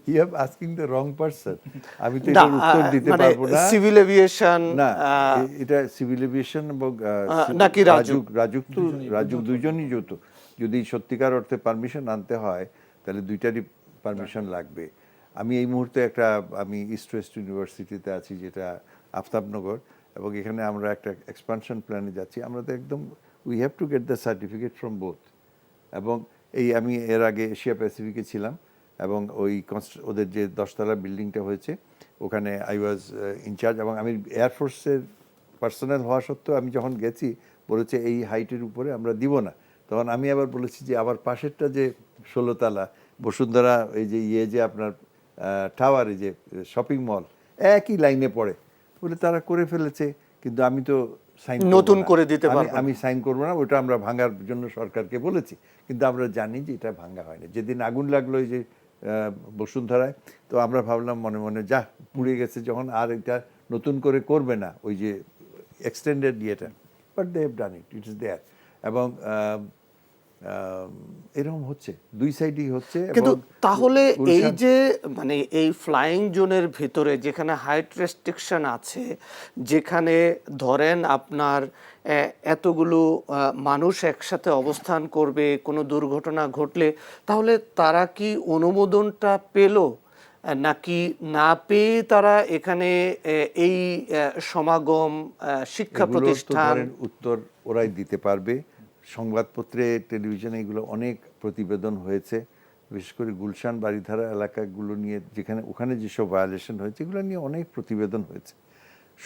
you have asking the wrong person. আমি তো এটার উত্তর দিতে পারবো না। সিভিল এভিয়েশন না, এটা সিভিল এভিয়েশন এবং নাকি রাজুক দুইজনই যৌথ। যদি সত্যিকার অর্থে পারমিশন আনতে হয়, তাহলে দুইটারই পারমিশন লাগবে। আমি এই মুহূর্তে আমি ইস্ট ওয়েস্ট ইউনিভার্সিটিতে আছি, যেটা আফতাবনগর, এবং এখানে আমরা একটা এক্সপানশন প্ল্যানে যাচ্ছি। আমরা তো একদম we have to get the certificate from both. এবং আমি এর আগে এশিয়া প্যাসিফিকে ছিলাম, এবং ওদের যে 10 তলা বিল্ডিংটা হয়েছে, ওখানে আই ওয়াজ ইনচার্জ, এবং আমি এয়ারফোর্সের পার্সোনাল হওয়া সত্ত্বেও আমি যখন গেছি বলেছে এই হাইটের উপরে আমরা দিব না। তখন আমি আবার বলেছি যে আবার পাশেরটা যে 16 তলা বসুন্ধরা, এই যে যে আপনার টাওয়ারে যে শপিং মল একই লাইনে পড়ে, বলে তারা করে ফেলেছে, কিন্তু আমি তো সাইন নতুন করে দিতে পারবো না। আমি সাইন করবো না, ওটা আমরা ভাঙার জন্য সরকারকে বলেছি, কিন্তু আমরা জানি যে এটা ভাঙা হয়নি। যেদিন আগুন লাগলো এই যে বসুন্ধরায়, তো আমরা ভাবলাম মনে মনে যা পুড়ে গেছে যখন, আর এটা নতুন করে করবে না ওই যে এক্সটেন্ডেড ইয়েটা, but they have done it, it is there. এবং এরকম হচ্ছে দুই সাইডই হচ্ছে। কিন্তু তাহলে এই গুলশান- যে মানে এই ফ্লাইং জোনের ভিতরে যেখানে হাইট রেস্ট্রিকশন আছে, যেখানে ধরেন আপনার এতগুলো মানুষ একসাথে অবস্থান করবে, কোনো দুর্ঘটনা ঘটলে, তাহলে তারা কি অনুমোদনটা পেল নাকি না পেয়ে তারা এখানে এই সমাগম শিক্ষা এগুলোর তো প্রতিষ্ঠান? ধরেন উত্তর ওরাই দিতে পারবে। সংবাদপত্রে, টেলিভিশনে এগুলো অনেক প্রতিবেদন হয়েছে, বিশেষ করে গুলশান বাড়িধারা এলাকাগুলো নিয়ে, যেখানে ওখানে যেসব ভায়োলেশন হয়েছে এগুলো নিয়ে অনেক প্রতিবেদন হয়েছে।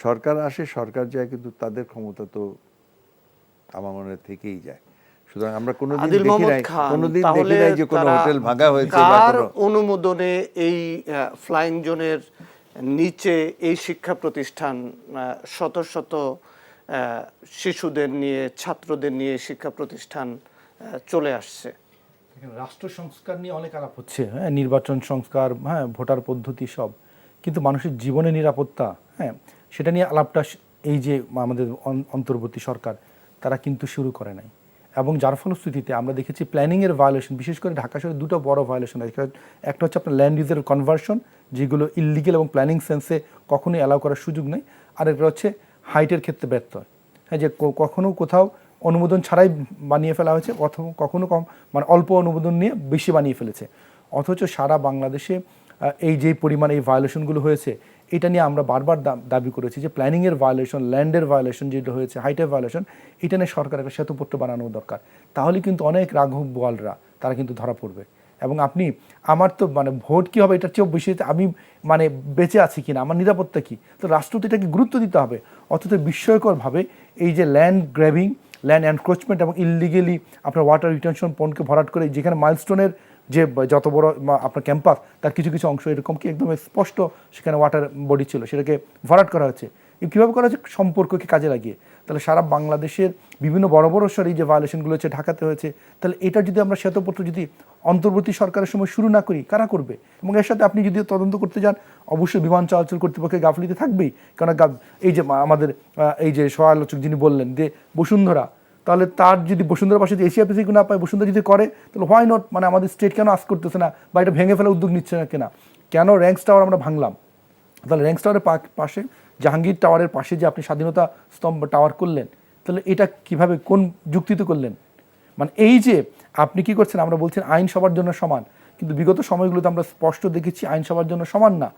সরকার আসে, সরকার যায়, কিন্তু তাদের ক্ষমতা তো আমার মনে হয় থেকেই যায়। সুতরাং আমরা কোনোদিন আদিল দেখি মোহাম্মদ নাই, খান, কোনোদিন তাহলে দেখি নাই যে কোনো তারা হোটেল ভাঙা হয়েছে বা কার কোনো অনুমোদনে এই ফ্লাইং জোনের নিচে এই শিক্ষা প্রতিষ্ঠান শত শত শিশুদের নিয়ে, ছাত্রদের নিয়ে শিক্ষা প্রতিষ্ঠান চলে আসছে? রাষ্ট্র সংস্কার নিয়ে অনেক আলাপ হচ্ছে, হ্যাঁ, নির্বাচন সংস্কার, হ্যাঁ, ভোটার পদ্ধতি সব, কিন্তু মানুষের জীবনের নিরাপত্তা, হ্যাঁ, সেটা নিয়ে আলাপটা এই যে আমাদের অন্তর্বর্তী সরকার তারা কিন্তু শুরু করে নাই। এবং যার ফলশ্রুতিতে আমরা দেখেছি প্ল্যানিংয়ের ভায়োলেশন, বিশেষ করে ঢাকা শহরে দুটো বড় ভায়োলেশন আছে। একটা হচ্ছে আপনার ল্যান্ড ইউজের কনভার্সন, যেগুলো ইললিগেল এবং প্ল্যানিং সেন্সে কখনোই অ্যালাউ করার সুযোগ নেই। আর একটা হচ্ছে হাইটের ক্ষেত্রে ব্যর্থ হয়, হ্যাঁ, যে কখনো কোথাও অনুমোদন ছাড়াই বানিয়ে ফেলা হয়েছে, অথবা কখনো কম মানে অল্প অনুমোদন নিয়ে বেশি বানিয়ে ফেলেছে। অথচ সারা বাংলাদেশে এই যে পরিমাণ এই ভায়োলেশনগুলো হয়েছে, এটা নিয়ে আমরা বারবার দাবি করেছি যে প্ল্যানিংয়ের ভায়োলেশন, ল্যান্ডের ভায়োলেশন যেটা হয়েছে, হাইটের ভায়োলেশন, এটা নিয়ে সরকার একটা শ্বেতপত্র বানানো দরকার। তাহলে কিন্তু অনেক রাঘব বোয়ালরা তারা কিন্তু ধরা পড়বে। এবং আপনি, আমার তো মানে ভোট কী হবে এটার চেয়েও বেশি আমি মানে বেঁচে আছি কিনা, আমার নিরাপত্তা কী, তো রাষ্ট্র তো এটাকে গুরুত্ব দিতে হবে। অথচ বিস্ময়করভাবে এই যে ল্যান্ড গ্র্যাবিং, ল্যান্ড এনক্রোচমেন্ট এবং ইললিগেলি আপনার ওয়াটার রিটেনশন পন্ডকে ভরাট করে, যেখানে মাইলস্টোনের যে যত বড় আপনার ক্যাম্পাস তার কিছু কিছু অংশ এরকম কি একদম স্পষ্ট সেখানে ওয়াটার বডি ছিল, সেটাকে ভরাট করা হচ্ছে। কীভাবে করা হচ্ছে? সম্পর্ককে কাজে লাগিয়ে। তাহলে সারা বাংলাদেশের বিভিন্ন বড় বড় শহরে এই যে ভায়োলেশনগুলো হচ্ছে, ঢাকাতে হয়েছে, তাহলে এটা যদি আমরা শ্বেতপত্র যদি অন্তর্বর্তী সরকারের সময় শুরু না করি, কারা করবে? এবং এর সাথে আপনি যদি তদন্ত করতে যান, অবশ্যই বিমান চলাচল কর্তৃপক্ষের গাফিলতি থাকবেই। কারণ এই যে আমাদের এই যে সহ-আলোচক যিনি বললেন যে বসুন্ধরা, তাহলে তার যদি বসুন্ধরা পাশে এশিয়া প্যাসিফিক না পায়, বসুন্ধরা যদি করে, তাহলে হোয়াই নট, মানে আমাদের স্টেট কেন আজ করতেছে না বা এটা ভেঙে ফেলার উদ্যোগ নিচ্ছে না কেনা? কেন র্যাঙ্কস টাওয়ার আমরা ভাঙলাম? তাহলে র্যাঙ্কস টাওয়ারের পাশে, জাহাঙ্গীর টাওয়ারের পাশে যে আপনি স্বাধীনতা স্তম্ভ টাওয়ার করলেন, তাহলে এটা কিভাবে, কোন যুক্তিতে করলেন? মানে এই যে আপনি কি করছেন, আমরা বলছেন আইন সবার জন্য সমান, কিন্তু বিগত সময়গুলোতে আমরা স্পষ্ট দেখেছি আইন সবার জন্য সমান না।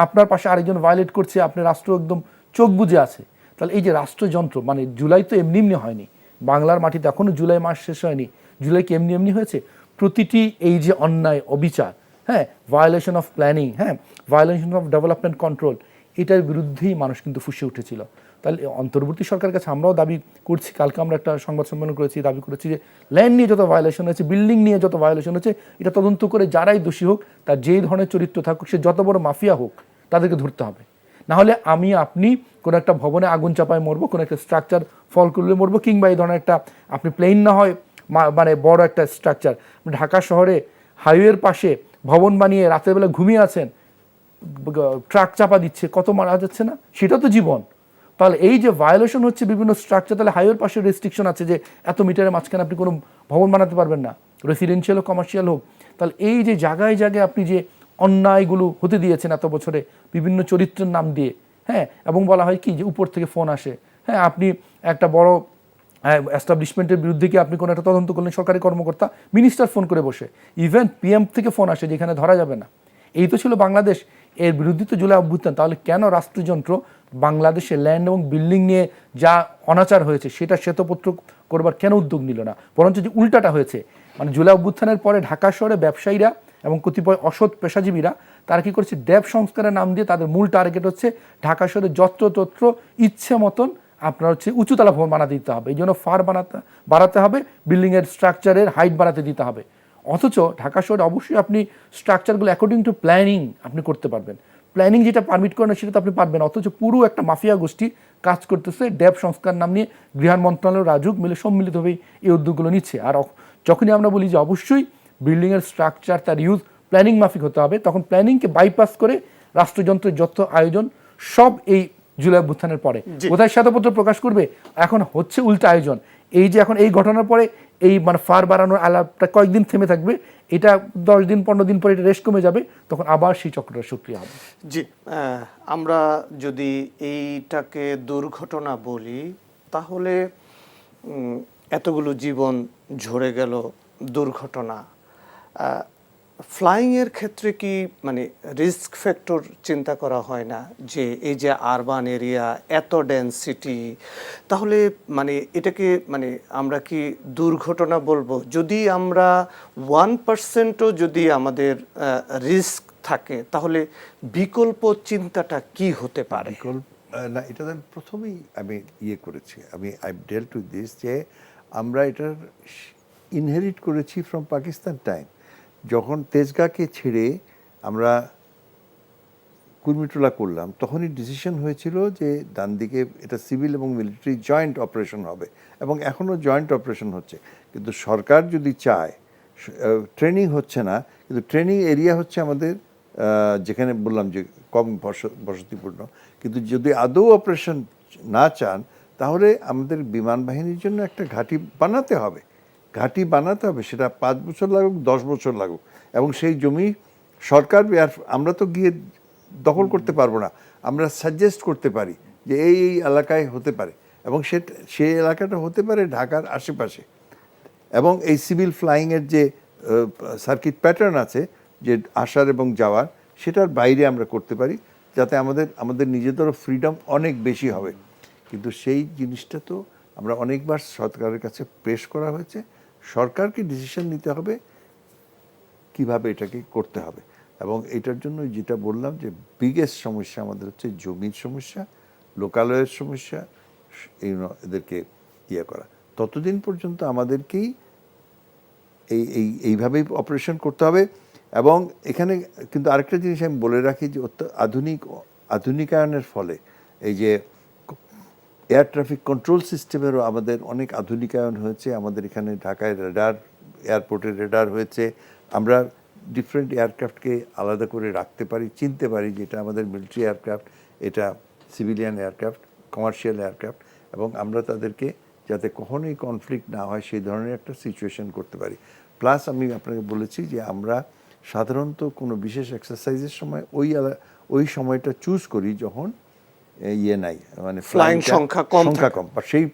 আপনার পাশে আরেকজন ভায়োলেট করছে, আপনার রাষ্ট্র একদম চোখ বুজে আছে। তাহলে এই যে রাষ্ট্রযন্ত্র, মানে জুলাই তো এমনি এমনি হয়নি, বাংলার মাটিতে এখনও জুলাই মাস শেষ হয়নি, জুলাই কি এমনি এমনি হয়েছে? প্রতিটি এই যে অন্যায়, অবিচার, হ্যাঁ, ভায়োলেশন অফ প্ল্যানিং, হ্যাঁ, ভায়োলেশন অফ ডেভেলপমেন্ট কন্ট্রোল, এটার বিরুদ্ধেই মানুষ কিন্তু ফুঁসে উঠেছিল। তাহলে অন্তর্বর্তী সরকারের কাছে আমরাও দাবি করছি, কালকে আমরা একটা সংবাদ সম্মেলন করেছি, দাবি করেছি যে ল্যান্ড নিয়ে যত ভায়োলেশন হয়েছে, বিল্ডিং নিয়ে যত ভায়োলেশন হয়েছে, এটা তদন্ত করে যারাই দোষী হোক, তার যেই ধরনের চরিত্র থাকুক, সে যত বড় মাফিয়া হোক, তাদেরকে ধরতে হবে। না হলে আমি আপনি কোনো একটা ভবনে আগুন চাপায় মরবো, কোনো একটা স্ট্রাকচার ফল করলে মরবো, কিংবা এই ধরনের একটা আপনি প্লেন না হয় মানে বড় একটা স্ট্রাকচার, ঢাকা শহরে হাইওয়ের পাশে ভবন বানিয়ে রাতের বেলা ঘুমিয়ে আছেন, ট্রাক চাপা দিচ্ছে, কত মারা যাচ্ছে না? সেটা তো জীবন। তাহলে এই যে ভায়োলেশন হচ্ছে বিভিন্ন স্ট্রাকচার, তাহলে হাইওয়ের পাশে রেস্ট্রিকশন আছে যে এত মিটারের মাঝখানে আপনি কোনো ভবন বানাতে পারবেন না, রেসিডেন্সিয়াল হোক, কমার্শিয়াল হোক। তাহলে এই যে জায়গায় জায়গায় আপনি যে অন্যায়গুলো হতে দিয়েছেন এত বছরে বিভিন্ন চরিত্রের নাম দিয়ে, হ্যাঁ, এবং বলা হয় কি যে উপর থেকে ফোন আসে, হ্যাঁ, আপনি একটা বড় এস্টাবলিশমেন্টের বিরুদ্ধে কি আপনি কোনো একটা তদন্ত করলেন, সরকারি কর্মকর্তা, মিনিস্টার ফোন করে বসে, ইভেন পিএম থেকে ফোন আসে যেখানে ধরা যাবে না। এই তো ছিল বাংলাদেশ, এর বিরুদ্ধে তো জুলাই অভ্যুত্থান। তাহলে কেন রাষ্ট্রযন্ত্র বাংলাদেশে ল্যান্ড এবং বিল্ডিং নিয়ে যা অনাচার হয়েছে সেটা শ্বেতপত্র করবার কেন উদ্যোগ নিল না? বরঞ্চ যে উল্টাটা হয়েছে, মানে জুলাই অভ্যুত্থানের পরে ঢাকা শহরে ব্যবসায়ীরা এবং কতিপয় অসৎ পেশাজীবীরা তারা কী করছে, ডেব সংস্কারের নাম দিয়ে তাদের মূল টার্গেট হচ্ছে ঢাকা শহরে যত্রতত্র ইচ্ছে মতন আপনার হচ্ছে উঁচুতলা ভবন বানাতে দিতে হবে, এই জন্য ফার বাড়াতে হবে, বিল্ডিংয়ের স্ট্রাকচারের হাইট বাড়াতে দিতে হবে। অথচ ঢাকা শহরে অবশ্যই আপনি স্ট্রাকচারগুলো অ্যাকর্ডিং টু প্ল্যানিং আপনি করতে পারবেন। প্ল্যানিং যেটা পারমিট করে না সেটা তো আপনি পারবেন, অথচ পুরো একটা মাফিয়া গোষ্ঠী কাজ করতেছে ড্যাব সংস্কার নাম নিয়ে। গৃহ মন্ত্রণালয় রাজুক মিলে সম্মিলিতভাবেই এই উদ্যোগগুলো নিচ্ছে। আর যখনই আমরা বলি যে অবশ্যই বিল্ডিংয়ের স্ট্রাকচার তার ইউজ প্ল্যানিং মাফিক হতে হবে, তখন প্ল্যানিংকে বাইপাস করে রাষ্ট্রযন্ত্রের যত আয়োজন সব এই জুলাই অভ্যুত্থানের পরে কোথায় শ্বেতপত্র প্রকাশ করবে, এখন হচ্ছে উল্টা আয়োজন। এই যে এখন এই ঘটনার পরে এই মানে ফার বাড়ানোর আলাপটা কয়েকদিন থেমে থাকবে, এটা 10 দিন 15 দিন পরে এটা রেস্ট কমে যাবে, তখন আবার সেই চক্রটা সক্রিয় হবে। জি, আমরা যদি এইটাকে দুর্ঘটনা বলি তাহলে এতগুলো জীবন ঝরে গেল দুর্ঘটনা। ফ্লাইংয়ের ক্ষেত্রে কি মানে রিস্ক ফ্যাক্টর চিন্তা করা হয় না, যে এই যে আরবান এরিয়া এত ডেনসিটি, তাহলে মানে এটাকে মানে আমরা কি দুর্ঘটনা বলবো যদি আমরা 1%ও যদি আমাদের রিস্ক থাকে, তাহলে বিকল্প চিন্তাটা কি হতে পারে? বিকল্প না, এটা তো আমি প্রথমেই করেছি, আই ডেল টু দিস, যে আমরা এটার ইনহেরিট করেছি ফ্রম পাকিস্তান টাইম। যখন তেজগাঁকে ছেড়ে আমরা কুর্মিটোলা করলাম, তখনই ডিসিশন হয়েছিল যে ডান দিকে এটা সিভিল এবং মিলিটারি জয়েন্ট অপারেশন হবে, এবং এখনও জয়েন্ট অপারেশন হচ্ছে। কিন্তু সরকার যদি চায়, ট্রেনিং হচ্ছে না, কিন্তু ট্রেনিং এরিয়া হচ্ছে আমাদের যেখানে বললাম যে কম বসতিপূর্ণ, কিন্তু যদি আদৌ অপারেশন না চান, তাহলে আমাদের বিমান বাহিনীর জন্য একটা ঘাঁটি বানাতে হবে। সেটা 5 বছর লাগুক, 10 বছর লাগুক, এবং সেই জমি সরকার, আমরা তো গিয়ে দখল করতে পারবো না, আমরা সাজেস্ট করতে পারি যে এই এলাকায় হতে পারে, এবং সেই এলাকাটা হতে পারে ঢাকার আশেপাশে। এবং এই সিভিল ফ্লাইংয়ের যে সার্কিট প্যাটার্ন আছে, যে আসার এবং যাওয়ার, সেটার বাইরে আমরা করতে পারি, যাতে আমাদের নিজেদেরও ফ্রিডম অনেক বেশি হবে। কিন্তু সেই জিনিসটা তো আমরা অনেকবার সরকারের কাছে পেশ করা হয়েছে। সরকারকে ডিসিশন নিতে হবে কিভাবে এটাকে করতে হবে, এবং এটার জন্য যেটা বললাম যে বিগেস্ট সমস্যা আমাদের হচ্ছে জমির সমস্যা, লোকালয়ের সমস্যা, এদেরকে করা। ততদিন পর্যন্ত আমাদেরকেই এইভাবেই অপারেশন করতে হবে। এবং এখানে কিন্তু আরেকটা জিনিস আমি বলে রাখি, যে আধুনিকায়নের ফলে এই যে এয়ার ট্রাফিক কন্ট্রোল সিস্টেমেরও আমাদের অনেক আধুনিকায়ন হয়েছে। আমাদের এখানে ঢাকায় রেডার, এয়ারপোর্টে রেডার হয়েছে। আমরা ডিফারেন্ট এয়ারক্রাফটকে আলাদা করে রাখতে পারি, চিনতে পারি যে এটা আমাদের মিলিটারি এয়ারক্রাফট, এটা সিভিলিয়ান এয়ারক্রাফট, কমার্শিয়াল এয়ারক্রাফট, এবং আমরা তাদেরকে যাতে কখনোই কনফ্লিক্ট না হয় সেই ধরনের একটা সিচুয়েশন করতে পারি। প্লাস আমি আপনাকে বলেছি যে আমরা সাধারণত কোনো বিশেষ এক্সারসাইজের সময় ওই সময়টা চুজ করি যখন নাই, মানে ফ্লাইং সংখ্যা কম, বা সেই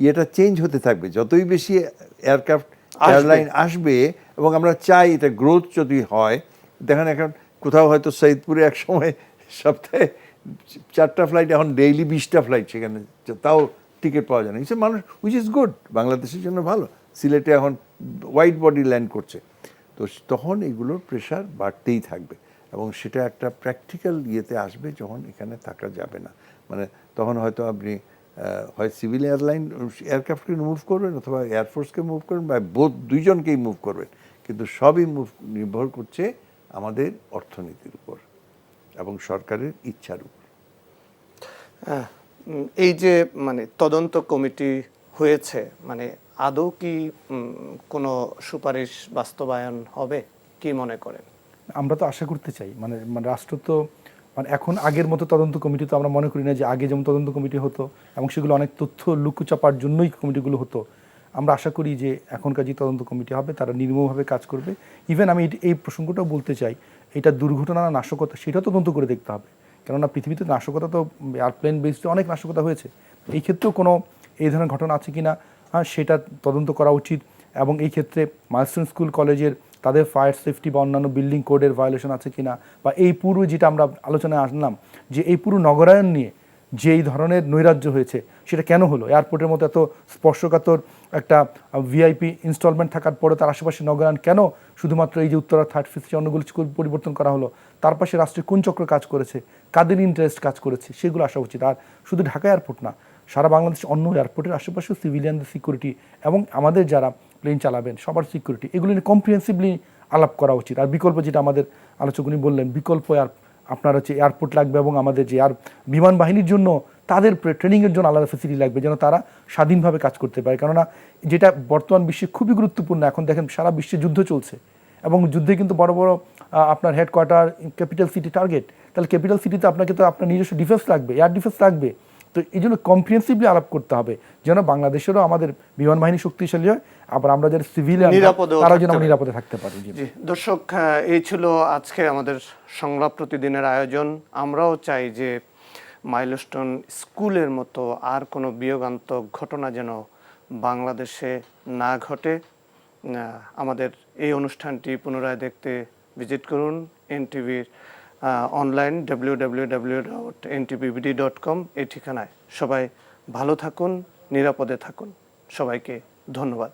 ইয়েটা চেঞ্জ হতে থাকবে যতই বেশি এয়ারক্রাফট এয়ারলাইন আসবে, এবং আমরা চাই এটা গ্রোথ যদি হয়। দেখেন এখন কোথাও হয়তো সৈয়দপুরে এক সময় সপ্তাহে 4টা ফ্লাইট, এখন ডেইলি 20টা ফ্লাইট, সেখানে তাও টিকিট পাওয়া যায় না। মানুষ, উইচ ইজ গুড, বাংলাদেশের জন্য ভালো। সিলেটে এখন ওয়াইড বডি ল্যান্ড করছে, তো তখন এগুলোর প্রেশার বাড়তেই থাকবে, এবং সেটা একটা প্র্যাকটিক্যাল ইয়েতে আসবে যখন এখানে থাকা যাবে না। মানে তখন হয়তো আপনি হয় সিভিল এয়ারক্রাফটকে মুভ করবেন, অথবা এয়ারফোর্সকে মুভ করবেন, বা দুইজনকেই মুভ করবেন, কিন্তু সবই নির্ভর করছে আমাদের অর্থনীতির উপর এবং সরকারের ইচ্ছার উপর। এই যে মানে তদন্ত কমিটি হয়েছে, মানে আদৌ কি কোনো সুপারিশ বাস্তবায়ন হবে, কি মনে করেন? আমরা তো আশা করতে চাই, মানে রাষ্ট্র তো মানে এখন আগের মতো তদন্ত কমিটি তো আমরা মনে করি না, যে আগে যেমন তদন্ত কমিটি হতো এবং সেগুলো অনেক তথ্য লুকুচাপার জন্যই কমিটিগুলো হতো। আমরা আশা করি যে এখনকার যে তদন্ত কমিটি হবে তারা নির্মমভাবে কাজ করবে। ইভেন আমি এই প্রসঙ্গটাও বলতে চাই, এটা দুর্ঘটনা না নাশকতা সেটাও তদন্ত করে দেখতে হবে, কেননা পৃথিবীতে নাশকতা তো এয়ারপ্লেন বেসড অনেক নাশকতা হয়েছে, এই ক্ষেত্রেও কোনো এই ধরনের ঘটনা আছে কি না সেটা তদন্ত করা উচিত। এবং এই ক্ষেত্রে মাইলস্টোন স্কুল কলেজের তাদের ফায়ার সেফটি বা অন্যান্য বিল্ডিং কোডের ভায়োলেশন আছে কিনা, বা এই পুরো যেটা আমরা আলোচনায় আসলাম যে এই পুরো নগরায়ন নিয়ে যে এই ধরনের নৈরাজ্য হয়েছে সেটা কেন হলো। এয়ারপোর্টের মতো এত স্পর্শকাতর একটা ভিআইপি ইনস্টলমেন্ট থাকার পরে তার আশেপাশে নগরায়ন কেন শুধুমাত্র এই যে উত্তরা 3rd ফেজ অন্যগুলো পরিবর্তন করা হলো, তার পাশে রাষ্ট্রে কোন চক্র কাজ করেছে, কাদের ইন্টারেস্ট কাজ করেছে, সেগুলো আসা উচিত। আর শুধু ঢাকা এয়ারপোর্ট না, সারা বাংলাদেশ অন্য এয়ারপোর্টের আশেপাশেও সিভিলিয়ানদের সিকিউরিটি এবং আমাদের যারা প্লেন চালাবেন সবার সিকিউরিটি এগুলো নিয়ে কম্প্রিহেন্সিভলি আলাপ করা উচিত। আর বিকল্প যেটা আমাদের আলোচক উনি বললেন, বিকল্প আপনার হচ্ছে এয়ারপোর্ট লাগবে এবং আমাদের যে বিমান বাহিনীর জন্য তাদের ট্রেনিংয়ের জন্য আলাদা ফেসিলিটি লাগবে, যেন তারা স্বাধীনভাবে কাজ করতে পারে। কেননা যেটা বর্তমান বিশ্বে খুবই গুরুত্বপূর্ণ, এখন দেখেন সারা বিশ্বে যুদ্ধ চলছে এবং যুদ্ধে কিন্তু বড় বড় আপনার হেডকোয়ার্টার, ক্যাপিটাল সিটি টার্গেট, তাহলে ক্যাপিটাল সিটিতে আপনাকে তো আপনার নিজস্ব ডিফেন্স লাগবে, এয়ার ডিফেন্স লাগবে। তো এই জন্য কম্প্রিহেন্সিভলি আলাপ করতে হবে যেন বাংলাদেশেরও আমাদের বিমান বাহিনী শক্তিশালী হয়, আবার আমরা যারা সিভিলিয়ান তারা যেন নিরাপদে থাকতে পারি। জি দর্শক, এই ছিল আজকে আমাদের সংলাপ প্রতিদিনের আয়োজন। আমরাও চাই যে মাইলস্টোন স্কুলের মতো আর কোনো বিয়োগান্তক ঘটনা যেন বাংলাদেশে না ঘটে। আমাদের এই অনুষ্ঠানটি পুনরায় দেখতে ভিজিট করুন এনটিভির অনলাইন www.ntvbd.com এই ঠিকানায়। সবাই ভালো থাকুন, নিরাপদে থাকুন। সবাইকে ধন্যবাদ।